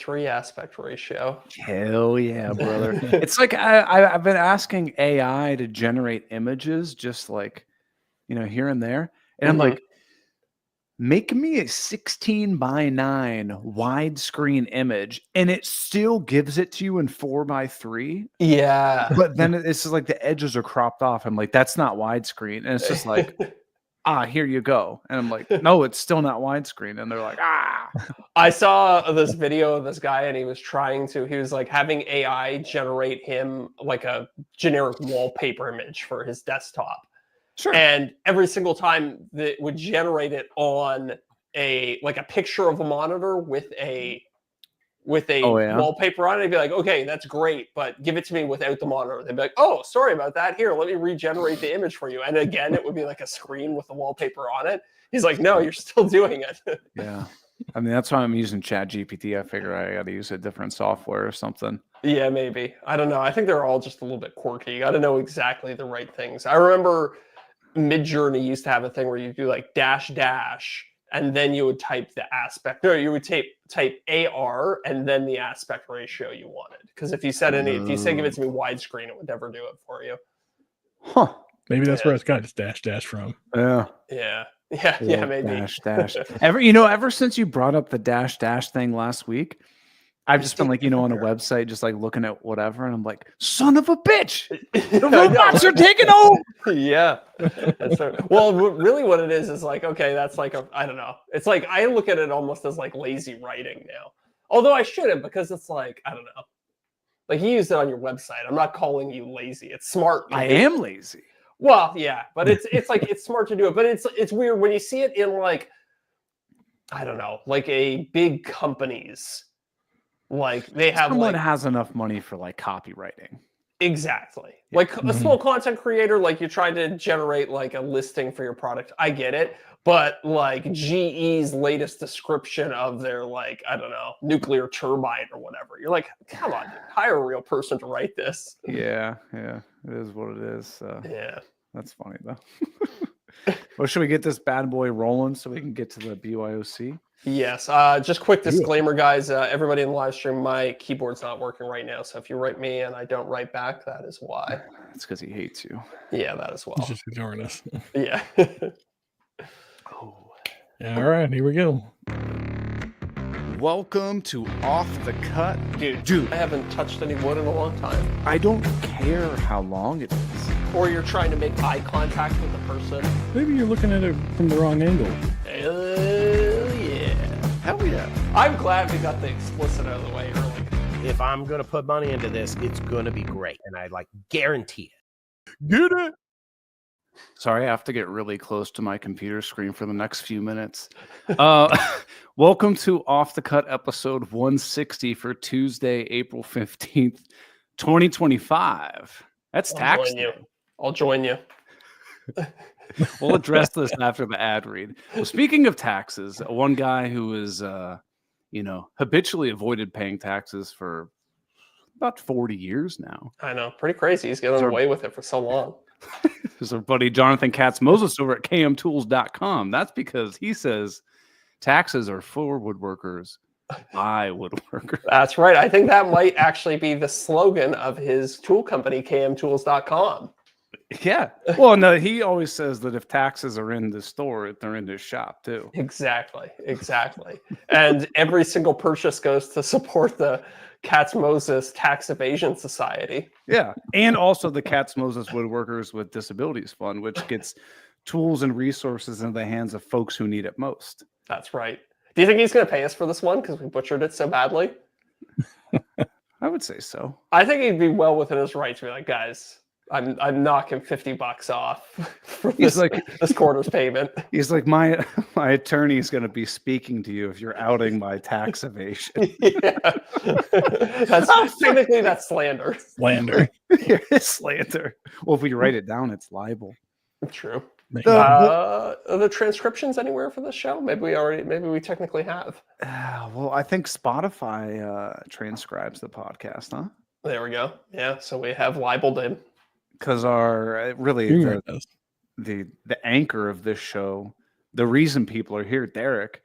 3 aspect ratio. Hell yeah, brother. It's like I've been asking AI to generate images just like, here and there. And I'm like, make me a 16:9 widescreen image, and it still gives it to you in 4:3. Yeah. But then it's just like the edges are cropped off. I'm like, that's not widescreen. And it's just like, here you go. And I'm like, no, it's still not widescreen. And they're like, I saw this video of this guy, and he was like having AI generate him like a generic wallpaper image for his desktop. Sure. And every single time that would generate it on a picture of a monitor with a wallpaper on it, I'd be like, okay, that's great, but give it to me without the monitor. They'd be like, oh, sorry about that. Here, let me regenerate the image for you. And again, it would be like a screen with the wallpaper on it. He's like, no, you're still doing it. Yeah. I mean, that's why I'm using ChatGPT. I figure I got to use a different software or something. Yeah, maybe. I don't know. I think they're all just a little bit quirky. You got to know exactly the right things. I remember Midjourney used to have a thing where you do like dash, and then you would type the aspect. No, you would type AR and then the aspect ratio you wanted. Because if you said give it to me widescreen, it would never do it for you. Huh. Maybe that's where it's got its dash from. Yeah. Yeah, maybe. Dash. Ever since you brought up the dash thing last week, I've just been like, on a website, just like looking at whatever, and I'm like, son of a bitch, the robots are taking over. Yeah. Well, really what it is like, okay, that's like I don't know. It's like, I look at it almost as like lazy writing now. Although I shouldn't, because it's like, I don't know. Like, you used it on your website. I'm not calling you lazy. It's smart. I am lazy. Well, yeah, but it's like, it's smart to do it. But it's weird when you see it in like, I don't know, like a big companies. Like, they have someone has enough money for like copywriting. Exactly. Yeah. Like a small content creator, like you're trying to generate like a listing for your product. I get it. But like GE's latest description of their, like, I don't know, nuclear turbine or whatever. You're like, come on, dude, hire a real person to write this. Yeah. It is what it is. Yeah. That's funny though. Well, should we get this bad boy rolling so we can get to the BYOC? Yes. Just quick disclaimer, guys. Everybody in the live stream, my keyboard's not working right now. So if you write me and I don't write back, that is why. It's because he hates you. Yeah, that as well. He's just ignoring us. Yeah. All right, here we go. Welcome to Off the Cut. Dude, I haven't touched any wood in a long time. I don't care how long it is. Or you're trying to make eye contact with the person. Maybe you're looking at it from the wrong angle. Yeah. Hell yeah. I'm glad we got the explicit out of the way early. If I'm going to put money into this, it's going to be great. And I guarantee it. Get it. Sorry, I have to get really close to my computer screen for the next few minutes. Welcome to Off the Cut episode 160 for Tuesday, April 15th, 2025. That's tax day. I'll join you. We'll address this after the ad read. Well, speaking of taxes, one guy who is, habitually avoided paying taxes for about 40 years now. I know. Pretty crazy. He's getting away with it for so long. There's our buddy Jonathan Katz-Moses over at kmtools.com. That's because he says taxes are for woodworkers by woodworkers. That's right. I think that might actually be the slogan of his tool company, kmtools.com. Yeah. Well, no, he always says that if taxes are in the store, they're in his shop too. Exactly. And every single purchase goes to support the Katz-Moses Tax Evasion Society. Yeah. And also the Katz-Moses Woodworkers with Disabilities Fund, which gets tools and resources into the hands of folks who need it most. That's right. Do you think he's going to pay us for this one because we butchered it so badly? I would say so. I think he'd be well within his right to be like, guys, I'm knocking $50 off for this quarter's payment. He's like, my attorney is going to be speaking to you if you're outing my tax evasion. Yeah. Technically that's slander. It's slander. Well, if we write it down, it's libel. True. Are the transcriptions anywhere for this show? Maybe we technically have. Well, I think Spotify transcribes the podcast, huh? There we go. Yeah, so we have libeled him. Because the anchor of this show, the reason people are here, Deric,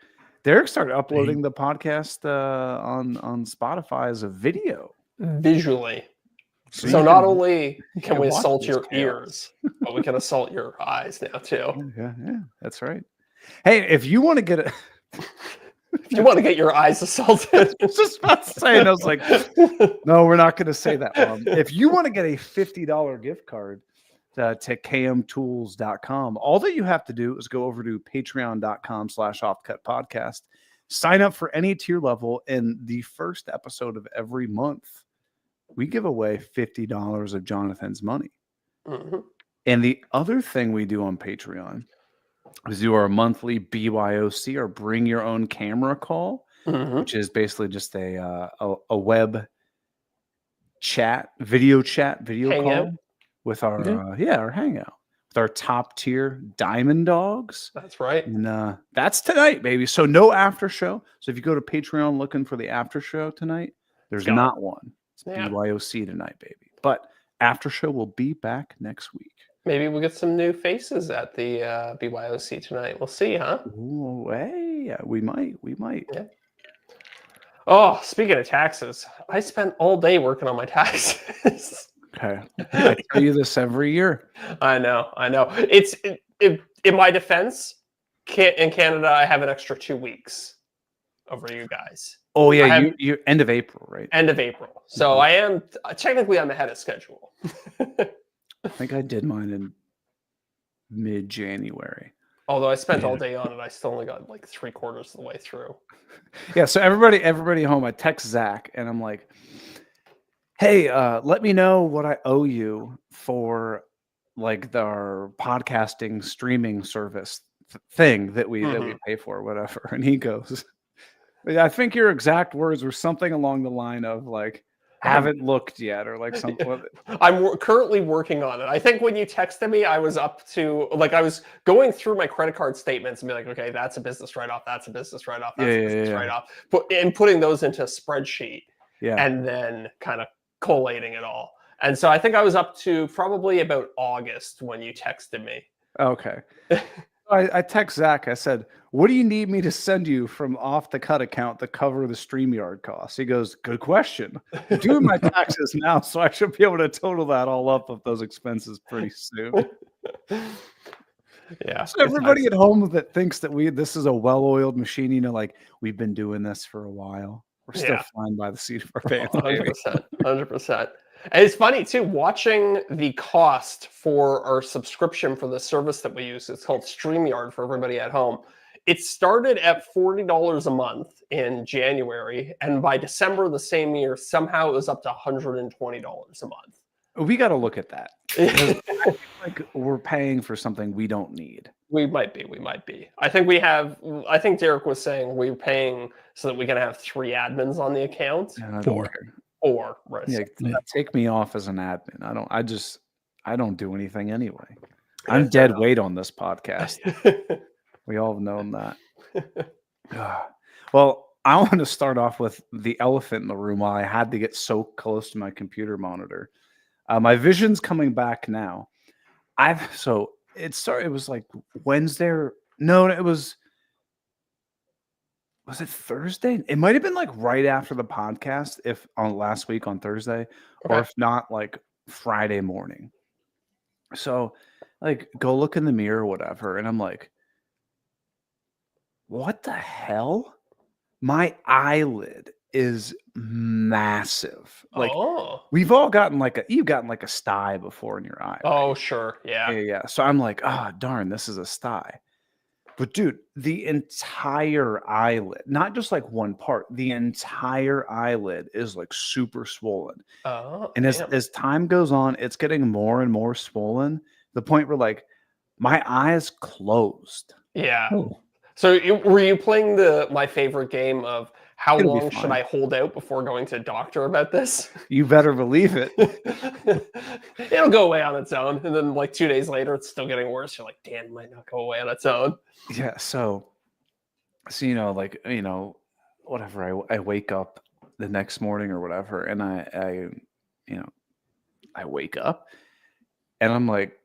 Derek started uploading the podcast on Spotify as a video. Visually. So So you not can- only you can we watch assault this your chaos. ears, but we can assault your eyes now too. Yeah, that's right. Hey, if you want to get a If you want to get your eyes assaulted. I was just about to say, and I was like, no, we're not going to say that one. If you want to get a $50 gift card to kmtools.com, all that you have to do is go over to patreon.com/offcutpodcast, sign up for any tier level, and the first episode of every month, we give away $50 of Jonathan's money. Mhm. And the other thing we do on Patreon is do our monthly BYOC, or bring your own camera call, Mhm. which is basically just a web video Hangout. call with our our hangout with our top tier diamond dogs. That's right. And that's tonight, baby. So no after show. So if you go to Patreon looking for the after show tonight, there's Got it. not one. It's Yeah. BYOC tonight, baby. But after show will be back next week. Maybe we'll get some new faces at the BYOC tonight. We'll see, huh? Ooh, hey, we might. Yeah. Oh, speaking of taxes, I spent all day working on my taxes. Okay. I tell you this every year. I know. It's in my defense, in Canada, I have an extra 2 weeks over you guys. Oh yeah, I have- you end of April, right? End of April. So I am technically I'm ahead of schedule. I think I did mine in mid-January. Although I spent all day on it, I still only got like 3/4 of the way through. Yeah, so everybody home, I text Zach and I'm like, hey, let me know what I owe you for like our podcasting streaming service thing that we pay for, whatever. And he goes, I think your exact words were something along the line of like, haven't looked yet, or like something. I'm currently working on it. I think when you texted me, I was up to like I was going through my credit card statements and be like, okay, that's a business write-off, that's a business write-off, that's a business write-off. And putting those into a spreadsheet, and then kind of collating it all. And so I think I was up to probably about August when you texted me. Okay. I text Zach. I said, what do you need me to send you from off the cut account to cover the StreamYard costs? He goes, good question. I'm doing my taxes now, so I should be able to total that all up with those expenses pretty soon. Yeah. So everybody at home that thinks that this is a well-oiled machine, you know, like we've been doing this for a while. We're still flying by the seat of our pants. 100%. 100%. And it's funny too, watching the cost for our subscription for the service that we use. It's called StreamYard for everybody at home. It started at $40 a month in January, and by December of the same year, somehow it was up to $120 a month. We got to look at that. I feel like we're paying for something we don't need. We might be. I think Deric was saying we're paying so that we can have 3 admins on the account. And I don't care. 4, right? Yeah, take me off as an admin. I don't do anything anyway. I'm dead weight on this podcast. We all have known that. Well, I want to start off with the elephant in the room while I had to get so close to my computer monitor. My vision's coming back now. It was like Wednesday. No, it was it Thursday? It might have been like right after the podcast, if on last week on Thursday, or if not, like Friday morning. So, like, go look in the mirror or whatever, and I'm like, what the hell? My eyelid is massive. Like, we've all gotten you've gotten like a sty before in your eye. Oh, right? sure. Yeah. Yeah. So I'm like, darn, this is a sty. But dude, the entire eyelid, not just like one part, the entire eyelid is like super swollen. And as time goes on, it's getting more and more swollen. The point where like my eyes closed. Yeah. Oh. So were you playing my favorite game of how long should I hold out before going to a doctor about this? You better believe it. It'll go away on its own. And then like 2 days later, it's still getting worse. You're like, damn, it might not go away on its own. Yeah. So whatever. I wake up the next morning or whatever, and I wake up and I'm like,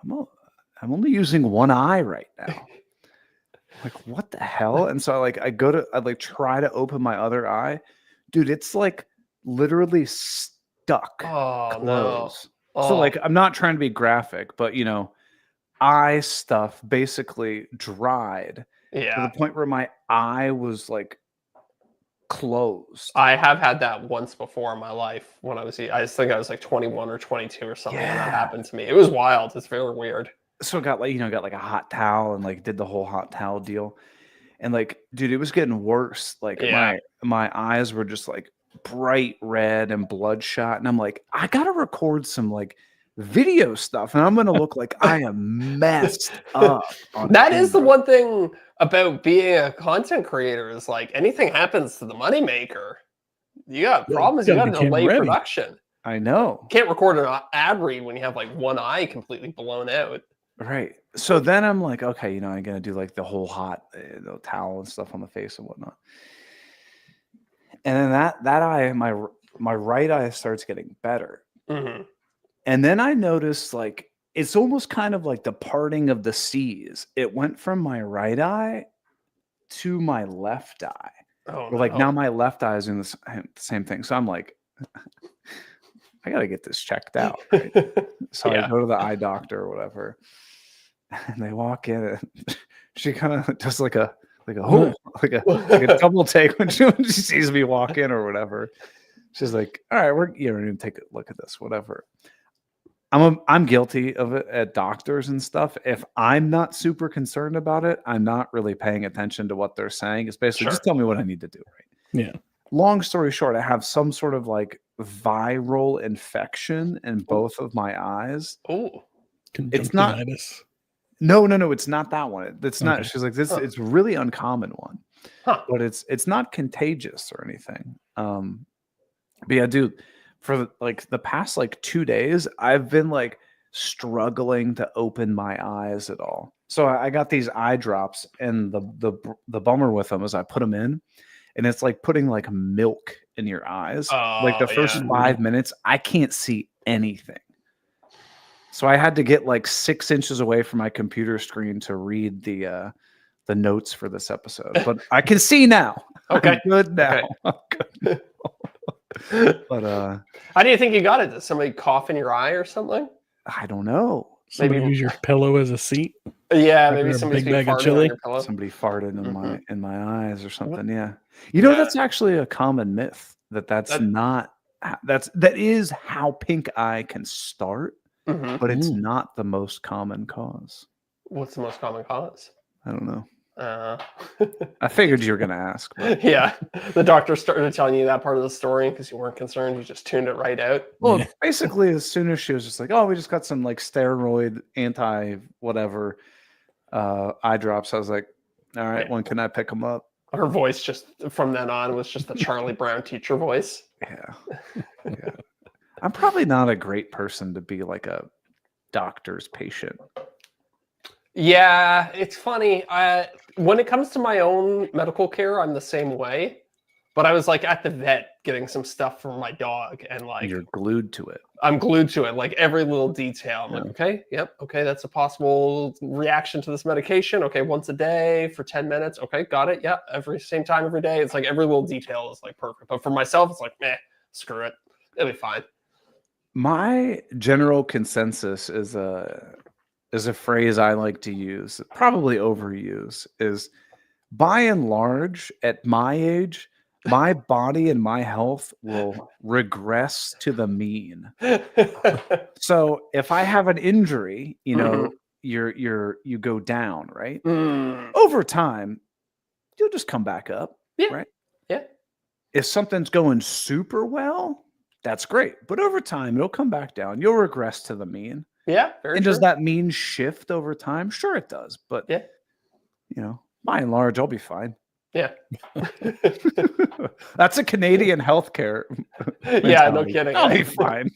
I'm only using one eye right now. like, what the hell? And so I like try to open my other eye. Dude, it's like literally stuck Oh no. closed. Oh, So like I'm not trying to be graphic, but you know, eye stuff basically dried to yeah. the point where my eye was like closed. I have had that once before in my life when I think I was like 21 or 22 or something, and that Yeah. happened to me. It was wild. It's very weird. So I got like, got like a hot towel and like did the whole hot towel deal. And like, dude, it was getting worse. Like Yeah. my eyes were just like bright red and bloodshot. And I'm like, I gotta record some like video stuff, and I'm gonna look like I am messed up. That is the one thing about being a content creator is like anything happens to the moneymaker, you got problems. You got to delay production. I know. You can't record an ad read when you have like one eye completely blown out. Right. So then I'm like, okay, I'm gonna do like the whole hot towel and stuff on the face and whatnot. And then that eye, my right eye starts getting better. Mm-hmm. And then I noticed like it's almost kind of like the parting of the seas. It went from my right eye to my left eye. Oh, like now my left eye is doing the same thing. So I'm like, I gotta get this checked out. Right? So I go to the eye doctor or whatever, and they walk in, and she kind of does like a double take when she sees me walk in or whatever. She's like, "All right, we're gonna take a look at this, whatever." I'm guilty of it at doctors and stuff. If I'm not super concerned about it, I'm not really paying attention to what they're saying. It's basically just tell me what I need to do. Right? Yeah. Long story short, I have some sort of like viral infection in both of my eyes. Oh, it's not. No, it's not that one. It's not. She's like, this. It's really uncommon one, but it's not contagious or anything. But yeah, dude. For like the past like 2 days, I've been like struggling to open my eyes at all. So I got these eye drops, and the bummer with them is I put them in, and it's like putting like milk in your eyes. Like the first 5 minutes, I can't see anything. So I had to get like 6 inches away from my computer screen to read the notes for this episode. But I can see now. Okay, I'm good now. Okay. But how do you think you got it? Did somebody cough in your eye or something? I don't know. Maybe use your pillow as a seat. Yeah, maybe somebody's big bag of chili. Somebody farted in my eyes or something. Yeah, that's actually a common myth. That is how pink eye can start, but it's not the most common cause. What's the most common cause? I don't know. I figured you were going to ask. But. Yeah, the doctor started telling you that part of the story because you weren't concerned. You just tuned it right out. Well, basically, as soon as she was just like, "Oh, we just got some like steroid anti whatever eye drops," I was like, "All right, when can I pick them up?" Her voice just from then on was just the Charlie Brown teacher voice. Yeah. I'm probably not a great person to be like a doctor's patient. Yeah, it's funny. When it comes to my own medical care, I'm the same way. But I was like at the vet getting some stuff for my dog, and like you're glued to it. I'm glued to it, like every little detail. I'm like, okay, yep, okay, that's a possible reaction to this medication. Okay, once a day for 10 minutes. Okay, got it. Yeah, every same time every day. It's like every little detail is like perfect. But for myself, it's like, screw it, it'll be fine. My general consensus is a phrase I like to use, probably overuse, is by and large, at my age, my body and my health will regress to the mean. So if I have an injury, you go down, right? Over time, you'll just come back up, right? Yeah. If something's going super well, that's great. But over time, it'll come back down. You'll regress to the mean. Yeah, very and true. Does that mean shift over time? Sure, it does. But by and large, I'll be fine. Yeah, that's a Canadian healthcare. Yeah, no kidding. I'll be fine.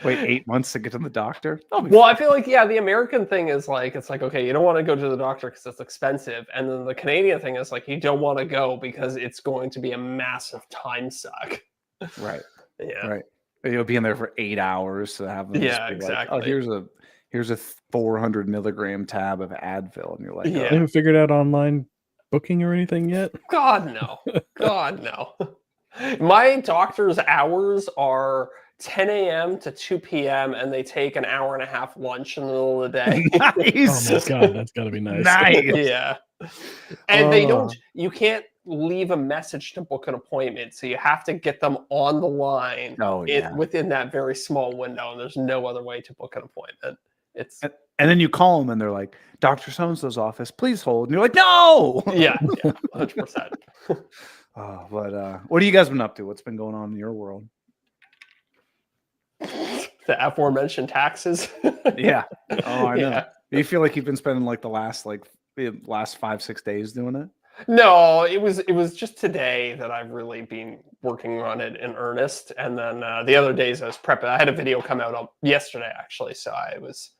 Wait 8 months to get to the doctor. I feel like the American thing is like it's like okay, you don't want to go to the doctor because it's expensive, and then the Canadian thing is like you don't want to go because it's going to be a massive time suck. Right. Yeah. Right. You'll be in there for 8 hours to have them. Yeah, exactly. Like, oh, here's a 400 milligram tab of Advil, and you're like, Yeah. They haven't figured out online booking or anything yet. God no. God no. My doctor's hours are 10 a.m. to 2 p.m. and they take an hour and a half lunch in the middle of the day. Oh my nice, god, that's got to be nice. nice. Yeah. And they Oh. don't, you can't leave a message to book an appointment. So you have to get them on the line Oh yeah. within that very small window. And there's no other way to book an appointment. It's, And then you call them, and they're like, Dr. So-and-so's office, please hold. And you're like, no. yeah, 100%. Oh, but what have you guys been up to? What's been going on in your world? The aforementioned taxes. Yeah. Oh, I know. Yeah. Do you feel like you've been spending like the last 5-6 days doing it? No, it was just today that I've really been working on it in earnest. And then the other days I was prepping. I had a video come out yesterday, actually. So I was,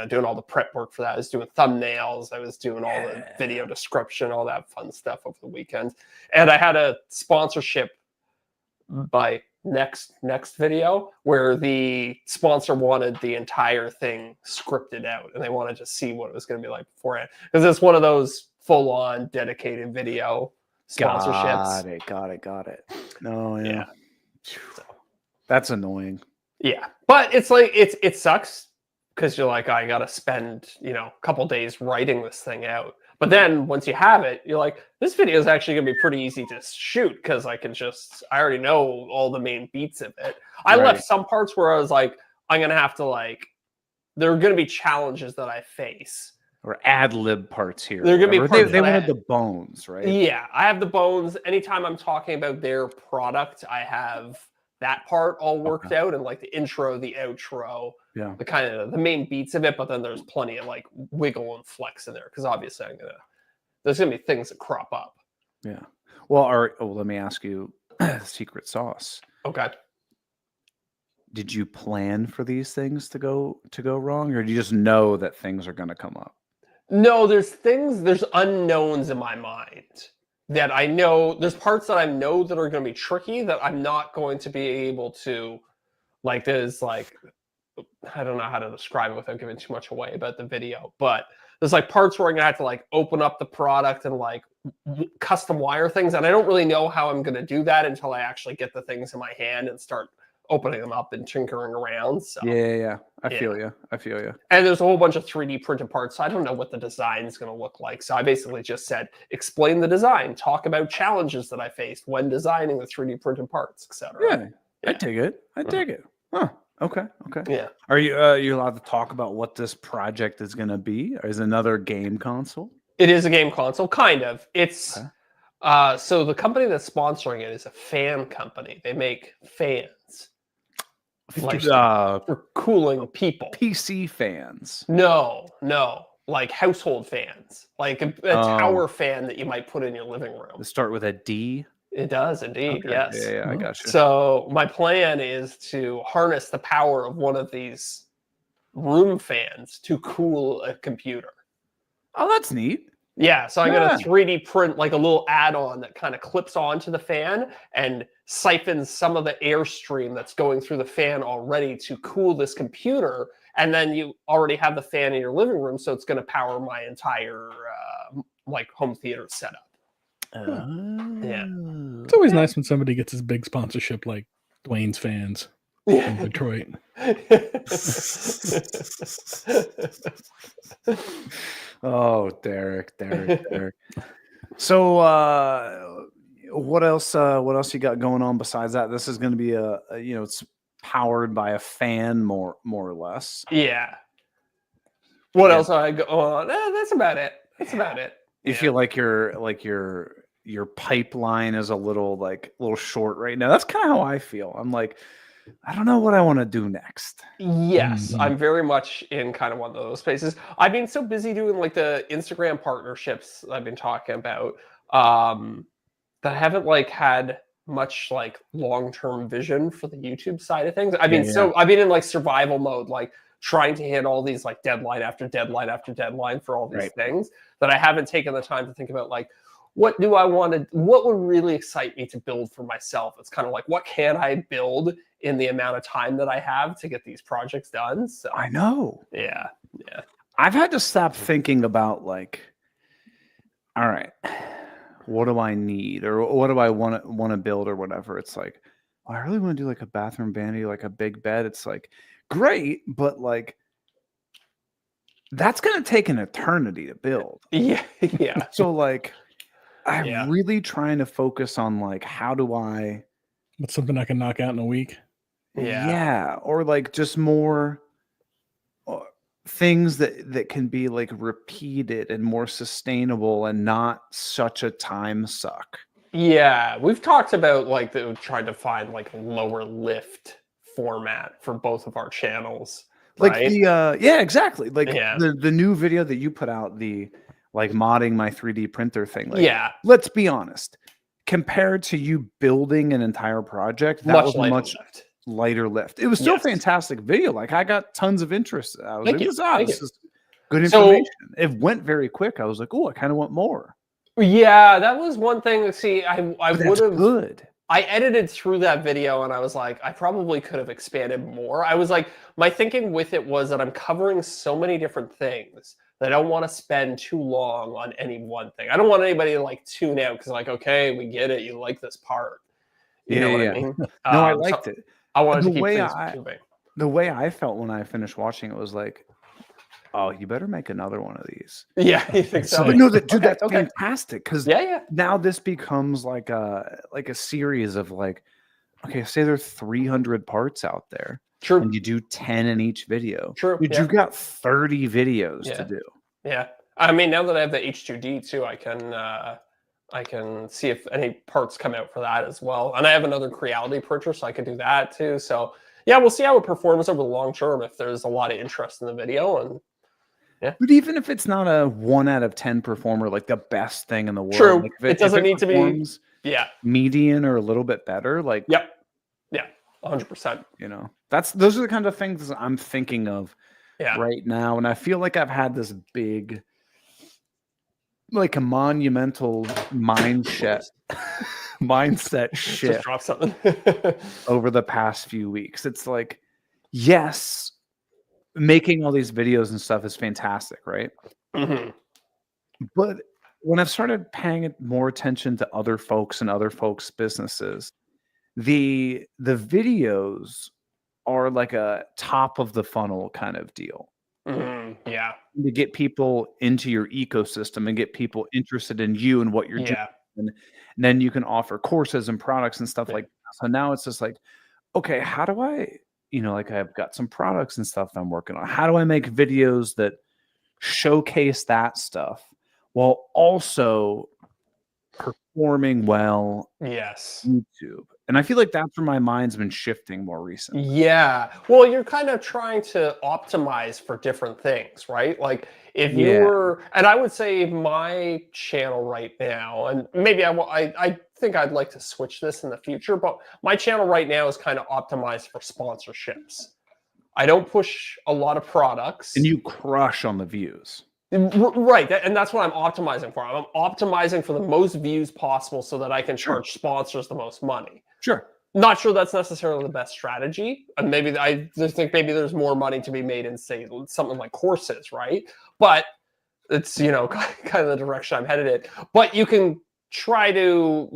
doing all the prep work for that. I was doing thumbnails. I was doing all the video description, all that fun stuff over the weekend. And I had a sponsorship by next video where the sponsor wanted the entire thing scripted out, and they wanted to see what it was going to be like beforehand, because it's one of those full-on dedicated video sponsorships. Got it. No, Yeah. That's annoying. Yeah, but it's like it sucks because you're like, I got to spend a couple days writing this thing out. But then once you have it, you're like, this video is actually going to be pretty easy to shoot because I already know all the main beats of it. I left some parts where I was like, I'm going to have to there are going to be challenges that I face. Or ad lib parts here. There are going to be parts they wanted the bones, right? Yeah, I have the bones. Anytime I'm talking about their product, I have that part all worked out, and the intro, the outro, the kind of the main beats of it. But then there's plenty of wiggle and flex in there because obviously there's gonna be things that crop up. Yeah. Well, let me ask you, secret sauce. Okay. Did you plan for these things to go wrong, or do you just know that things are going to come up? No, there's unknowns in my mind that I know. There's parts that I know that are going to be tricky that I'm not going to be able to, I don't know how to describe it without giving too much away about the video, but there's parts where I'm going to have to open up the product and custom wire things. And I don't really know how I'm going to do that until I actually get the things in my hand and start opening them up and tinkering around. So yeah. I feel you. And there's a whole bunch of 3D printed parts. So I don't know what the design is going to look like. So I basically just said, explain the design, talk about challenges that I faced when designing the 3D printed parts, etc. Yeah. I dig it. Huh. Okay. Yeah. Are you allowed to talk about what this project is going to be? Or is it another game console? It is a game console, kind of. It's so the company that's sponsoring it is a fan company. They make fans. For cooling people. PC fans. No, household fans, a tower fan that you might put in your living room. Does it start with a D? It does indeed. Okay. Yes. Yeah, I got you. So my plan is to harness the power of one of these room fans to cool a computer. Oh, that's neat. Yeah, so I'm going to 3D print a little add-on that kind of clips onto the fan and siphons some of the airstream that's going through the fan already to cool this computer. And then you already have the fan in your living room, so it's going to power my entire home theater setup. Yeah, It's always nice when somebody gets his big sponsorship like Dwayne's fans in Detroit. Oh, Deric. So, what else you got going on besides that? This is going to be it's powered by a fan, more or less. Yeah. What else I go on? That's about it. You feel like your pipeline is a little short right now. That's kind of how I feel. I'm like, I don't know what I want to do next. Yes, I'm very much in kind of one of those spaces. I've been so busy doing the Instagram partnerships I've been talking about that I haven't had much long-term vision for the YouTube side of things. I've been in survival mode, trying to hit all these deadline after deadline after deadline for all these things that I haven't taken the time to think about what do I want to, what would really excite me to build for myself? It's kind of like, what can I build in the amount of time that I have to get these projects done? So I know. yeah. I've had to stop thinking about like, all right, what do I need or what do I want to build or whatever? It's like, oh, I really want to do like a bathroom vanity, like a big bed. It's like great, but like that's gonna take an eternity to build. Yeah. Yeah. So like I'm Yeah. really trying to focus on like how do I What's something I can knock out in a week? Yeah. or like just more things that can be like repeated and more sustainable and not such a time suck. Yeah, we've talked about like trying to find like a lower lift format for both of our channels, Like right? the yeah, exactly. Like Yeah. the new video that you put out, the like modding my 3D printer thing. Like, Yeah, let's be honest. Compared to you building an entire project, that much was a lighter much lift. lighter lift. It was still Yes. fantastic video. Like I got tons of interest. I was Thank like, you. Thank this you. is good So- information. It went very quick. I was like, oh, I kind of want more. Yeah, that was one thing. See, I But would that's have. good. I edited through that video and I was like, I probably could have expanded more. I was like, my thinking with it was that I'm covering so many different things that I don't want to spend too long on any one thing. I don't want anybody to like tune out because like, okay, we get it. You like this part. You know what I mean? No, I So liked it. I wanted The to keep way things I- moving. The way I felt when I finished watching it was like, oh, you better make another one of these. Yeah, you think so? But no, that dude, Okay, that's okay. fantastic because Yeah. now this becomes like a series of like, okay, say there's 300 parts out there, True. and you do 10 in each video. True. Dude, Yeah. you've got 30 videos Yeah. to do. Yeah. I mean, now that I have the H2D too, I can see if any parts come out for that as well. And I have another Creality printer, so I can do that too. So yeah, we'll see how it performs over the long term if there's a lot of interest in the video. And But even if it's not a 1 out of 10 performer, like the best thing in the world, True. like It doesn't need to be- performs yeah, median or a little bit better, like yep, yeah, 100%. you know, those are the kind of things I'm thinking of Yeah, right now. And I feel like I've had this big, like a monumental mindset just shift drop something. over the past few weeks. It's like, yes, making all these videos and stuff is fantastic, right? Mhm. But when I've started paying more attention to other folks and other folks' businesses, the videos are like a top of the funnel kind of deal Yeah, to get people into your ecosystem and get people interested in you and what you're doing. yeah, And then you can offer courses and products and stuff Yeah. like that. So now it's just like, okay, how do I, like I've got some products and stuff I'm working on. How do I make videos that showcase that stuff while also performing well yes. on YouTube? And I feel like that's where my mind's been shifting more recently. Yeah. Well, you're kind of trying to optimize for different things, right? Like if you Yeah. were, and I would say my channel right now, and maybe I think I'd like to switch this in the future, but my channel right now is kind of optimized for sponsorships. I don't push a lot of products. And you crush on the views. Right, and that's what I'm optimizing for. I'm optimizing for the most views possible so that I can charge sponsors the most money. Sure. Not sure that's necessarily the best strategy. And maybe I just think maybe there's more money to be made in, say, something like courses, right? But it's, kind of the direction I'm headed in. But you can try to,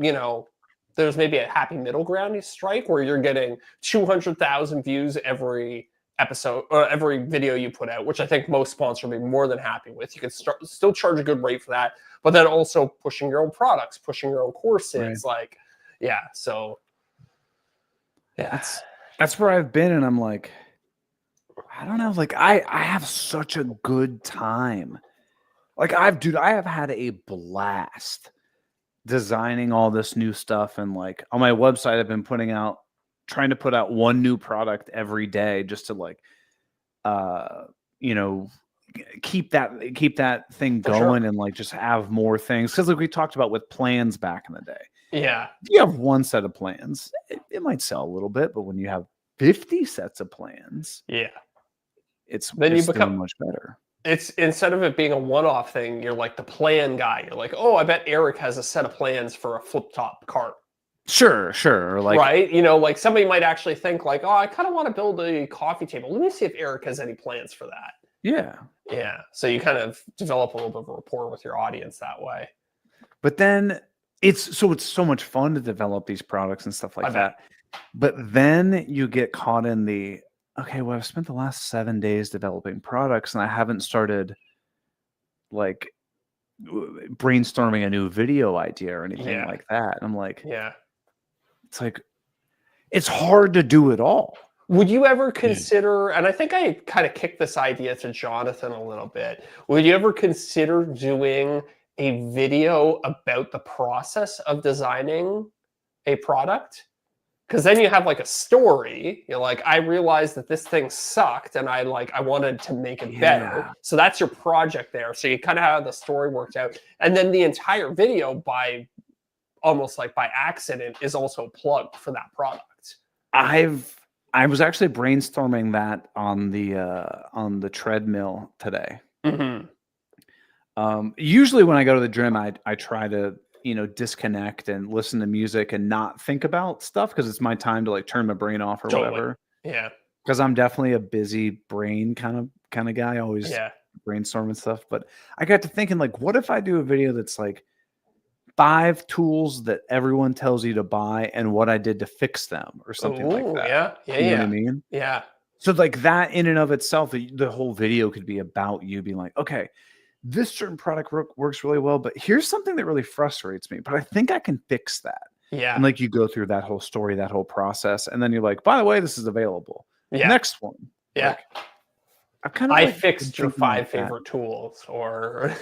there's maybe a happy middle ground you strike where you're getting 200,000 views every episode or every video you put out, which I think most sponsors will be more than happy with. You can still charge a good rate for that, but then also pushing your own products, pushing your own courses, like, yeah. So, yeah, That's where I've been, and I'm like, I don't know, like I have such a good time. Like I have had a blast designing all this new stuff, and like on my website I've been trying to put out one new product every day just to like keep that thing For going sure. and like just have more things, because like we talked about with plans back in the day. yeah, If you have one set of plans, it might sell a little bit, but when you have 50 sets of plans, yeah. it's Then you still become- much better. it's instead of it being a one-off thing, you're like the plan guy. You're like, oh, I bet Eric has a set of plans for a flip-top cart. Sure. Or like, right? You know, like somebody might actually think like, oh, I kind of want to build a coffee table. Let me see if Eric has any plans for that. yeah. Yeah. So you kind of develop a little bit of a rapport with your audience that way. But then it's so much fun to develop these products and stuff like that. But then you get caught in the, okay, well, I've spent the last 7 days developing products and I haven't started like brainstorming a new video idea or anything like that. And I'm like, yeah, it's like, it's hard to do it all. Would you ever consider, and I think I kind of kicked this idea to Jonathan a little bit, would you ever consider doing a video about the process of designing a product? Because then you have like a story. You're like, I realized that this thing sucked and I wanted to make it better. So that's your project there. So you kind of have the story worked out. And then the entire video by almost like by accident is also plugged for that product. I was actually brainstorming that on the treadmill today. Usually when I go to the gym, I try to, disconnect and listen to music and not think about stuff because it's my time to like turn my brain off or whatever. Yeah. Because I'm definitely a busy brain kind of guy. I always brainstorm and stuff. But I got to thinking like, what if I do a video that's like 5 tools that everyone tells you to buy and what I did to fix them or something like that. Yeah. You know what I mean? Yeah. So like that in and of itself, the whole video could be about you being like, okay, this certain product works really well, but here's something that really frustrates me, but I think I can fix that. Yeah. And like you go through that whole story, that whole process, and then you're like, by the way, this is available. Yeah. Next one. Yeah. Like, I fixed your 5 favorite tools or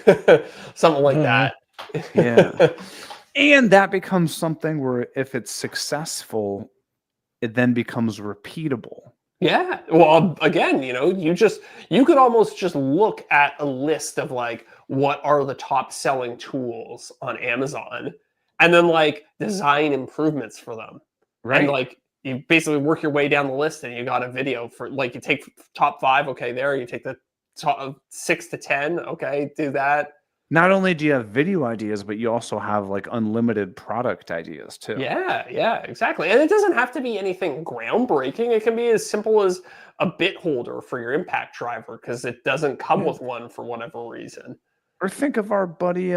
something like that. Yeah. And that becomes something where if it's successful, it then becomes repeatable. Yeah. Well, again, you could almost just look at a list of like, what are the top selling tools on Amazon and then like design improvements for them. Right. And like you basically work your way down the list and you got a video for like, you take top 5. Okay. There you take the top 6 to 10. Okay. Do that. Not only do you have video ideas, but you also have like unlimited product ideas too. Yeah, exactly. And it doesn't have to be anything groundbreaking. It can be as simple as a bit holder for your impact driver because it doesn't come with one for whatever reason. Or think of our buddy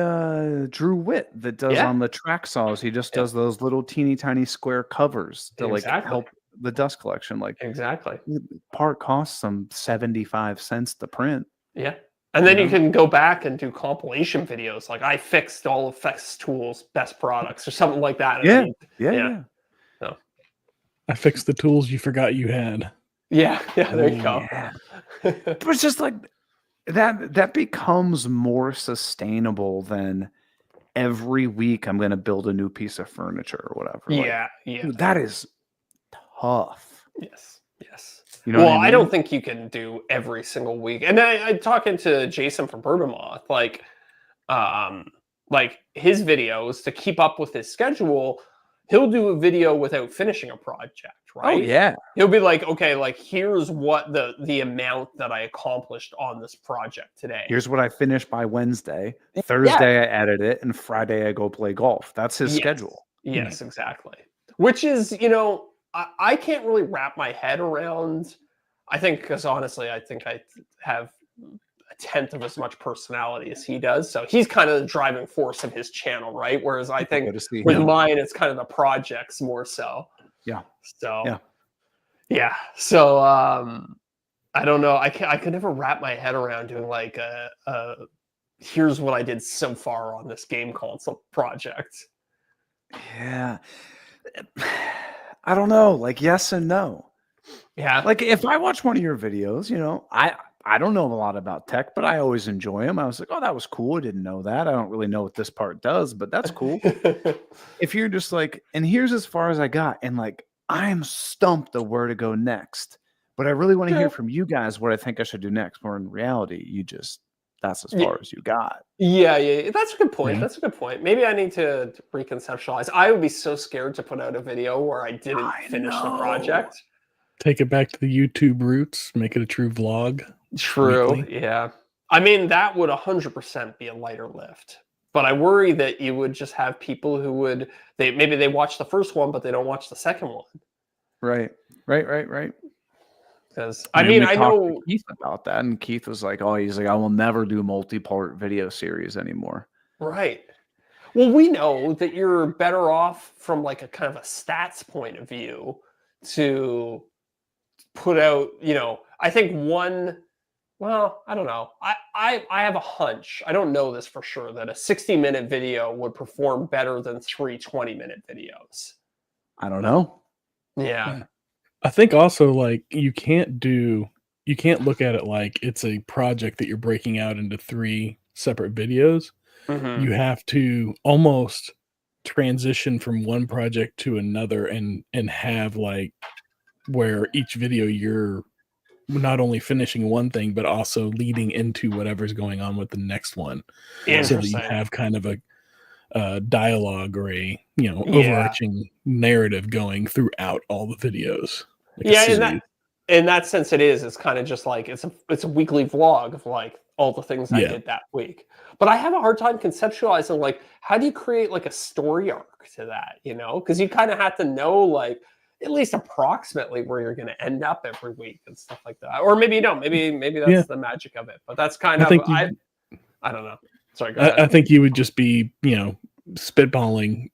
Drew Witt that does on the track saws. He just does those little teeny tiny square covers to like help the dust collection. Like part costs some 75 cents to print. Yeah. And then you can go back and do compilation videos like I fixed all of Festool's best products or something like that. Yeah. So. I fixed the tools you forgot you had. Yeah, there you go. But it's just like that becomes more sustainable than every week I'm going to build a new piece of furniture or whatever. Yeah. That is tough. Yes. Well, I don't think you can do every single week. And I talking to Jason from Bourbon Moth, like his videos to keep up with his schedule, he'll do a video without finishing a project, right? Oh yeah. He'll be like, okay, like here's what the amount that I accomplished on this project today. Here's what I finished by Wednesday. Thursday I edit it, and Friday I go play golf. That's his schedule. Yes, exactly. Which is, I can't really wrap my head around. I think because honestly, I think I have a 1/10 of as much personality as he does. So he's kind of the driving force of his channel, right? Whereas I think with mine, it's kind of the projects more so. Yeah. So So I don't know. I could never wrap my head around doing like here's what I did so far on this game console project. Yeah. I don't know, like yes and no. Yeah. Like if I watch one of your videos, I don't know a lot about tech, but I always enjoy them. I was like, oh, that was cool. I didn't know that. I don't really know what this part does, but that's cool. If you're just like, and here's as far as I got, and like, I'm stumped of where to go next, but I really want to hear from you guys what I think I should do next. More in reality, that's as far as you got. Yeah. That's a good point. That's a good point. Maybe I need to reconceptualize. I would be so scared to put out a video where I didn't finish the project. Take it back to the YouTube roots. Make it a true vlog. True. Weekly. Yeah. I mean, that would 100% be a lighter lift. But I worry that you would just have people who would maybe they watch the first one, but they don't watch the second one. Right. Because I I mean, we I talked to know Keith about that, and Keith was like, "Oh, he's like, I will never do multi-part video series anymore." right. Well, we know that you're better off from like a kind of a stats point of view to put out, I think well, I don't know. I have a hunch. I don't know this for sure that a 60-minute video would perform better than 3 20-minute videos. I don't know. Yeah. I think also like you can't look at it like it's a project that you're breaking out into 3 separate videos. Mhm. You have to almost transition from one project to another and have like where each video you're not only finishing one thing but also leading into whatever's going on with the next one, so that you Interesting. have kind of a dialogue or a Yeah. overarching narrative going throughout all the videos. Like a Yeah, series. in that sense it is. It's kind of just like it's a weekly vlog of like all the things I Yeah. did that week. But I have a hard time conceptualizing like how do you create like a story arc to that, Because you kind of have to know like at least approximately where you're going to end up every week and stuff like that. Or maybe you don't. Maybe that's Yeah. the magic of it. But that's kind I of think I don't know. Sorry, go ahead. I think you would just be, spitballing,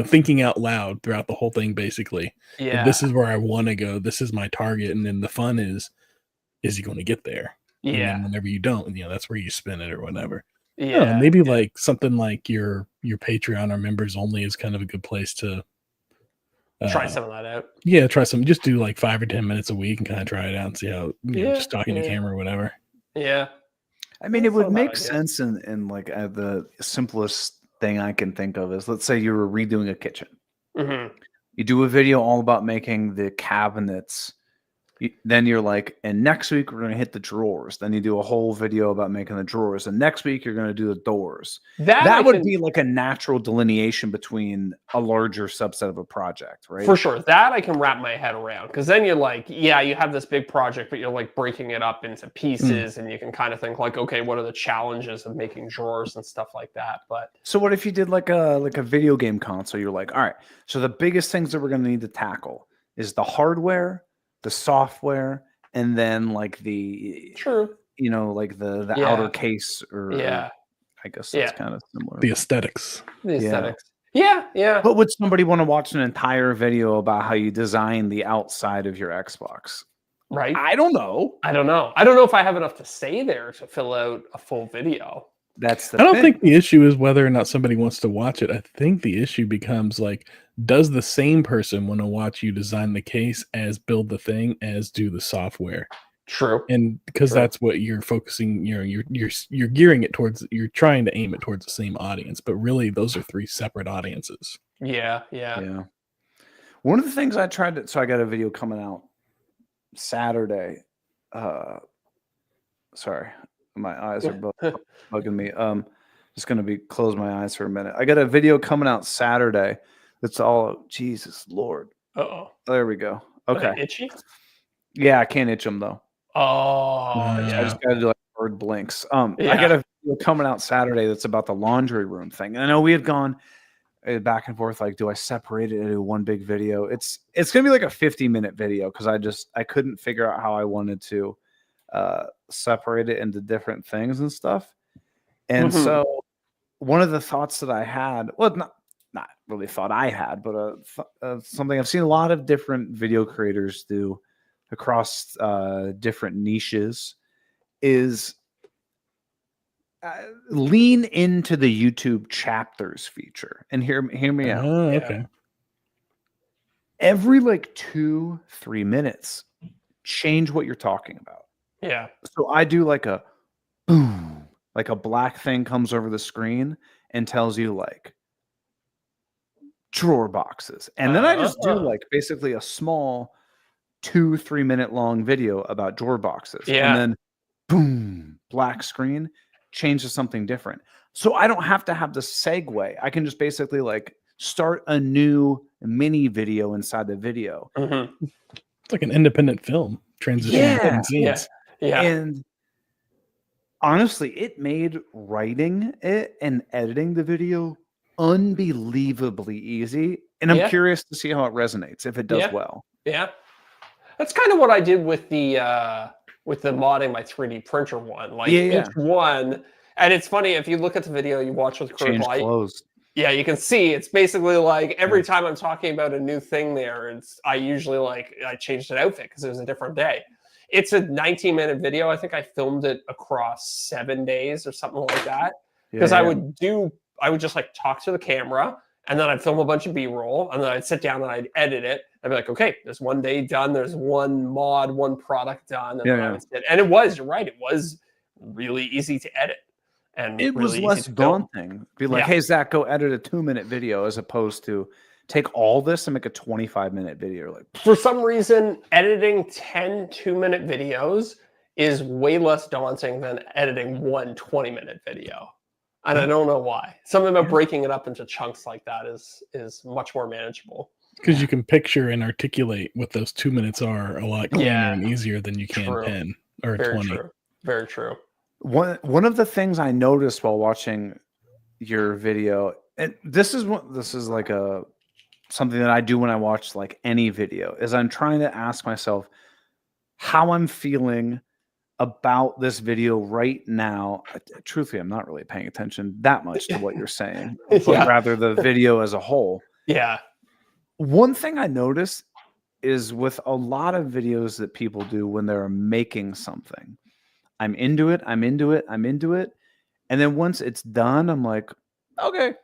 thinking out loud throughout the whole thing, basically. Like, Yeah. this is where I want to go. This is my target. And then the fun is he going to get there? And Yeah. then whenever you don't, that's where you spin it or whatever. I don't know, Yeah. maybe like something like your Patreon or members only is kind of a good place to Try some of that out. Yeah, try some. Just do like 5 or 10 minutes a week and kind of try it out and see how, Yeah, just talking to camera or whatever. Yeah. I mean, That's it would not a bad make idea. sense in like the simplest thing I can think of is, let's say you were redoing a kitchen. Mhm. You do a video all about making the cabinets. Then you're like, and next week we're going to hit the drawers. Then you do a whole video about making the drawers. And next week you're going to do the doors. That would be like a natural delineation between a larger subset of a project, right? For sure. That I can wrap my head around. Because then you're like, yeah, you have this big project, but you're like breaking it up into pieces. And you can kind of think like, okay, what are the challenges of making drawers and stuff like that? But So what if you did like a video game console? You're like, all right, so the biggest things that we're going to need to tackle is the hardware, the software, and then like the true. like the Yeah. outer case, or Yeah. I guess Yeah. that's kind of similar. The aesthetics. The aesthetics. Yeah. But would somebody want to watch an entire video about how you design the outside of your Xbox? Right. I don't know. I don't know. I don't know if I have enough to say there to fill out a full video. That's the I don't thing. think the issue is whether or not somebody wants to watch it. I think the issue becomes like, does the same person want to watch you design the case as build the thing as do the software? True. And because True. that's what you're focusing, you're gearing it towards, you're trying to aim it towards the same audience, but really those are 3 separate audiences. Yeah. One of the things I tried to, so I got a video coming out Saturday. Sorry, my eyes are bugging me. Just gonna close my eyes for a minute. I got a video coming out Saturday. That's all. Jesus Lord. Uh-oh. There we go. Are Okay. they itchy? Yeah, I can't itch them though. Oh, Yeah. I yeah. just gotta do like bird blinks. I Yeah. got a video coming out Saturday that's about the laundry room thing. And I know we had gone back and forth, like, do I separate it into one big video? It's gonna be like a 50-minute video because I couldn't figure out how I wanted to separate it into different things and stuff. And Mhm. so one of the thoughts that I had, well, not really thought I had, but something I've seen a lot of different video creators do across different niches is lean into the YouTube chapters feature. And hear me out. Oh, Yeah. okay. Every like 2-3 minutes, change what you're talking about. Yeah. So I do like a boom, like a black thing comes over the screen and tells you like drawer boxes. And then I just do like basically a small 2-3 minute long video about drawer boxes. Yeah. And then boom, black screen, change to something different. So I don't have to have the segue. I can just basically like start a new mini video inside the video. Mhm. It's like an independent film transition Yeah. between scenes. Yeah. And honestly, it made writing it and editing the video unbelievably easy. And I'm Yeah. curious to see how it resonates, if it does Yeah. well. Yeah. That's kind of what I did with the modding my 3D printer one. Like Yeah. each one, and it's funny if you look at the video you watch with Change Critical, clothes. yeah, you can see it's basically like every time I'm talking about a new thing there, I usually I changed an outfit because it was a different day. It's a 19-minute video. I think I filmed it across 7 days or something like that. Because I would just like talk to the camera, and then I'd film a bunch of B-roll, and then I'd sit down and I'd edit it. I'd be like, okay, there's one day done, there's one mod, one product done, and then I would sit. And it was, you're right, it was really easy to edit. And it was really less daunting. Be like, hey, Zach, go edit a 2-minute video, as opposed to take all this and make a 25-minute video. Like, for some reason, editing 10 2-minute videos is way less daunting than editing one 20-minute video. And I don't know why. Something about breaking it up into chunks like that is much more manageable. Because you can picture and articulate what those 2 minutes are a lot cleaner and easier than you can 10 or Very 20. True. Very true. One of the things I noticed while watching your video, and this is like something that I do when I watch like any video, is I'm trying to ask myself how I'm feeling about this video right now. Truthfully, I'm not really paying attention that much to what you're saying, but rather the video as a whole. Yeah. One thing I notice is with a lot of videos that people do when they're making something, I'm into it. And then once it's done, I'm like, okay.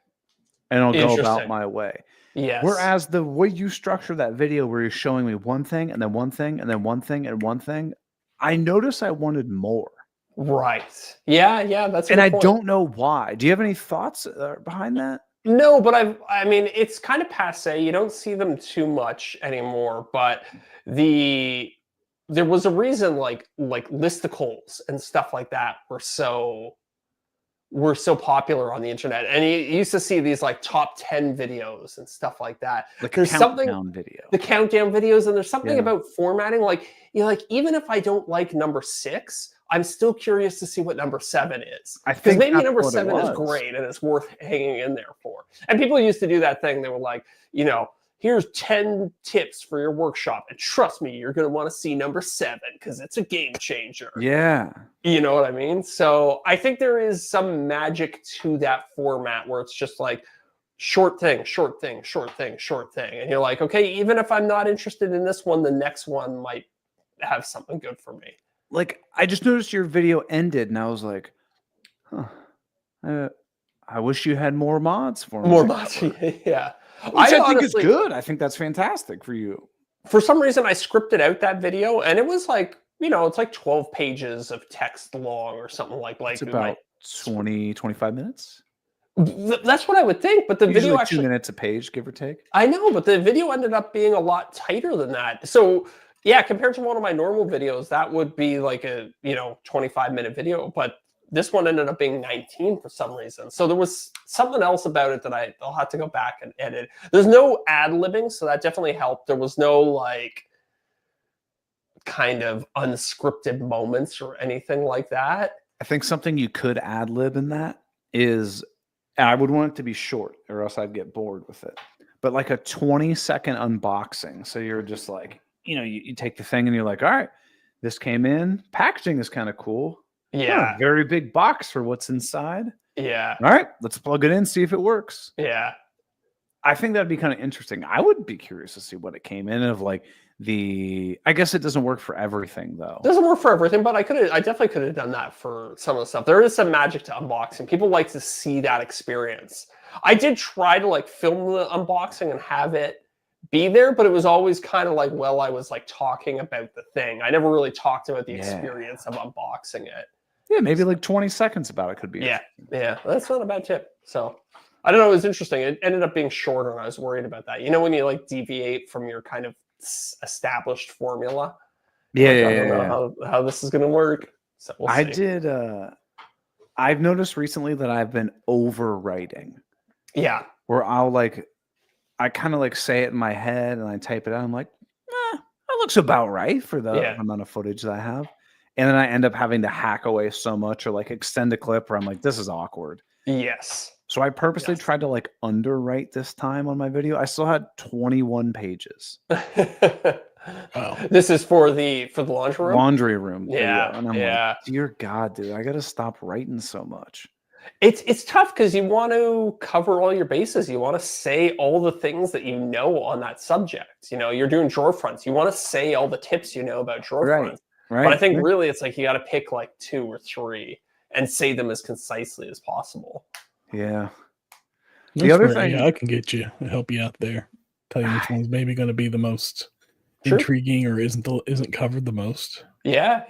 And I'll go about my way. Yes. Whereas the way you structure that video where you're showing me one thing and then one thing and then one thing and one thing, I noticed I wanted more. Right. Yeah. That's and I don't know why. Do you have any thoughts behind that? No, but I mean, it's kind of passe. You don't see them too much anymore, but there was a reason like listicles and stuff like that were so popular on the internet. And you used to see these like top 10 videos and stuff like that. There's countdown video. The countdown videos, and there's something about formatting. Like, even if I don't like number 6, I'm still curious to see what number 7 is. Because maybe number 7 is great and it's worth hanging in there for. And people used to do that thing. They were like, here's 10 tips for your workshop. And trust me, you're going to want to see number 7 because it's a game changer. Yeah. You know what I mean? So I think there is some magic to that format where it's just like short thing. And you're like, okay, even if I'm not interested in this one, the next one might have something good for me. Like, I just noticed your video ended and I was like, I wish you had more mods for me. More mods, yeah. I think it's good. I think that's fantastic for you. For some reason, I scripted out that video, and it was like, it's like 12 pages of text long or something like. It's about 20, 25 minutes. That's what I would think, but the usually video actually 2 minutes a page, give or take. I know, but the video ended up being a lot tighter than that. So yeah, compared to one of my normal videos, that would be like a 25-minute video, but this one ended up being 19 for some reason. So there was something else about it that I'll have to go back and edit. There's no ad-libbing, so that definitely helped. There was no like kind of unscripted moments or anything like that. I think something you could ad-lib in that is, and I would want it to be short or else I'd get bored with it, but like a 20-second unboxing. So you're just like, you take the thing and you're like, all right, this came in. Packaging is kind of cool. Yeah. Very big box for what's inside. Yeah. All right, let's plug it in, see if it works. Yeah. I think that'd be kind of interesting. I would be curious to see what it came in of like I guess it doesn't work for everything though. It doesn't work for everything, but I definitely could have done that for some of the stuff. There is some magic to unboxing. People like to see that experience. I did try to like film the unboxing and have it be there, but it was always kind of like, I was like talking about the thing. I never really talked about the experience of unboxing it. Yeah, maybe like 20 seconds about it could be. Yeah, that's not a bad tip. So I don't know, it was interesting. It ended up being shorter, and I was worried about that. When you like deviate from your kind of established formula. I don't know how this is going to work. So we'll see. I've noticed recently that I've been overwriting. Yeah. Where I kind of like say it in my head and I type it out. I'm like, that looks about right for the amount of footage that I have. and then I end up having to hack away so much or like extend a clip where I'm like, this is awkward. Yes. So I purposely tried to like underwrite this time on my video. I still had 21 pages. Wow. This is for the laundry room. Laundry room video. Yeah, And I'm yeah. like, dear God, dude, I gotta stop writing so much. It's tough because you want to cover all your bases. You want to say all the things that you know on that subject. You know, you're doing drawer fronts. You want to say all the tips you know about drawer fronts. Right. But I think really it's like you got to pick like 2 or 3 and say them as concisely as possible. Yeah. The other thing I can get you, help you out there, tell you which one's maybe going to be the most intriguing or isn't covered the most. Yeah.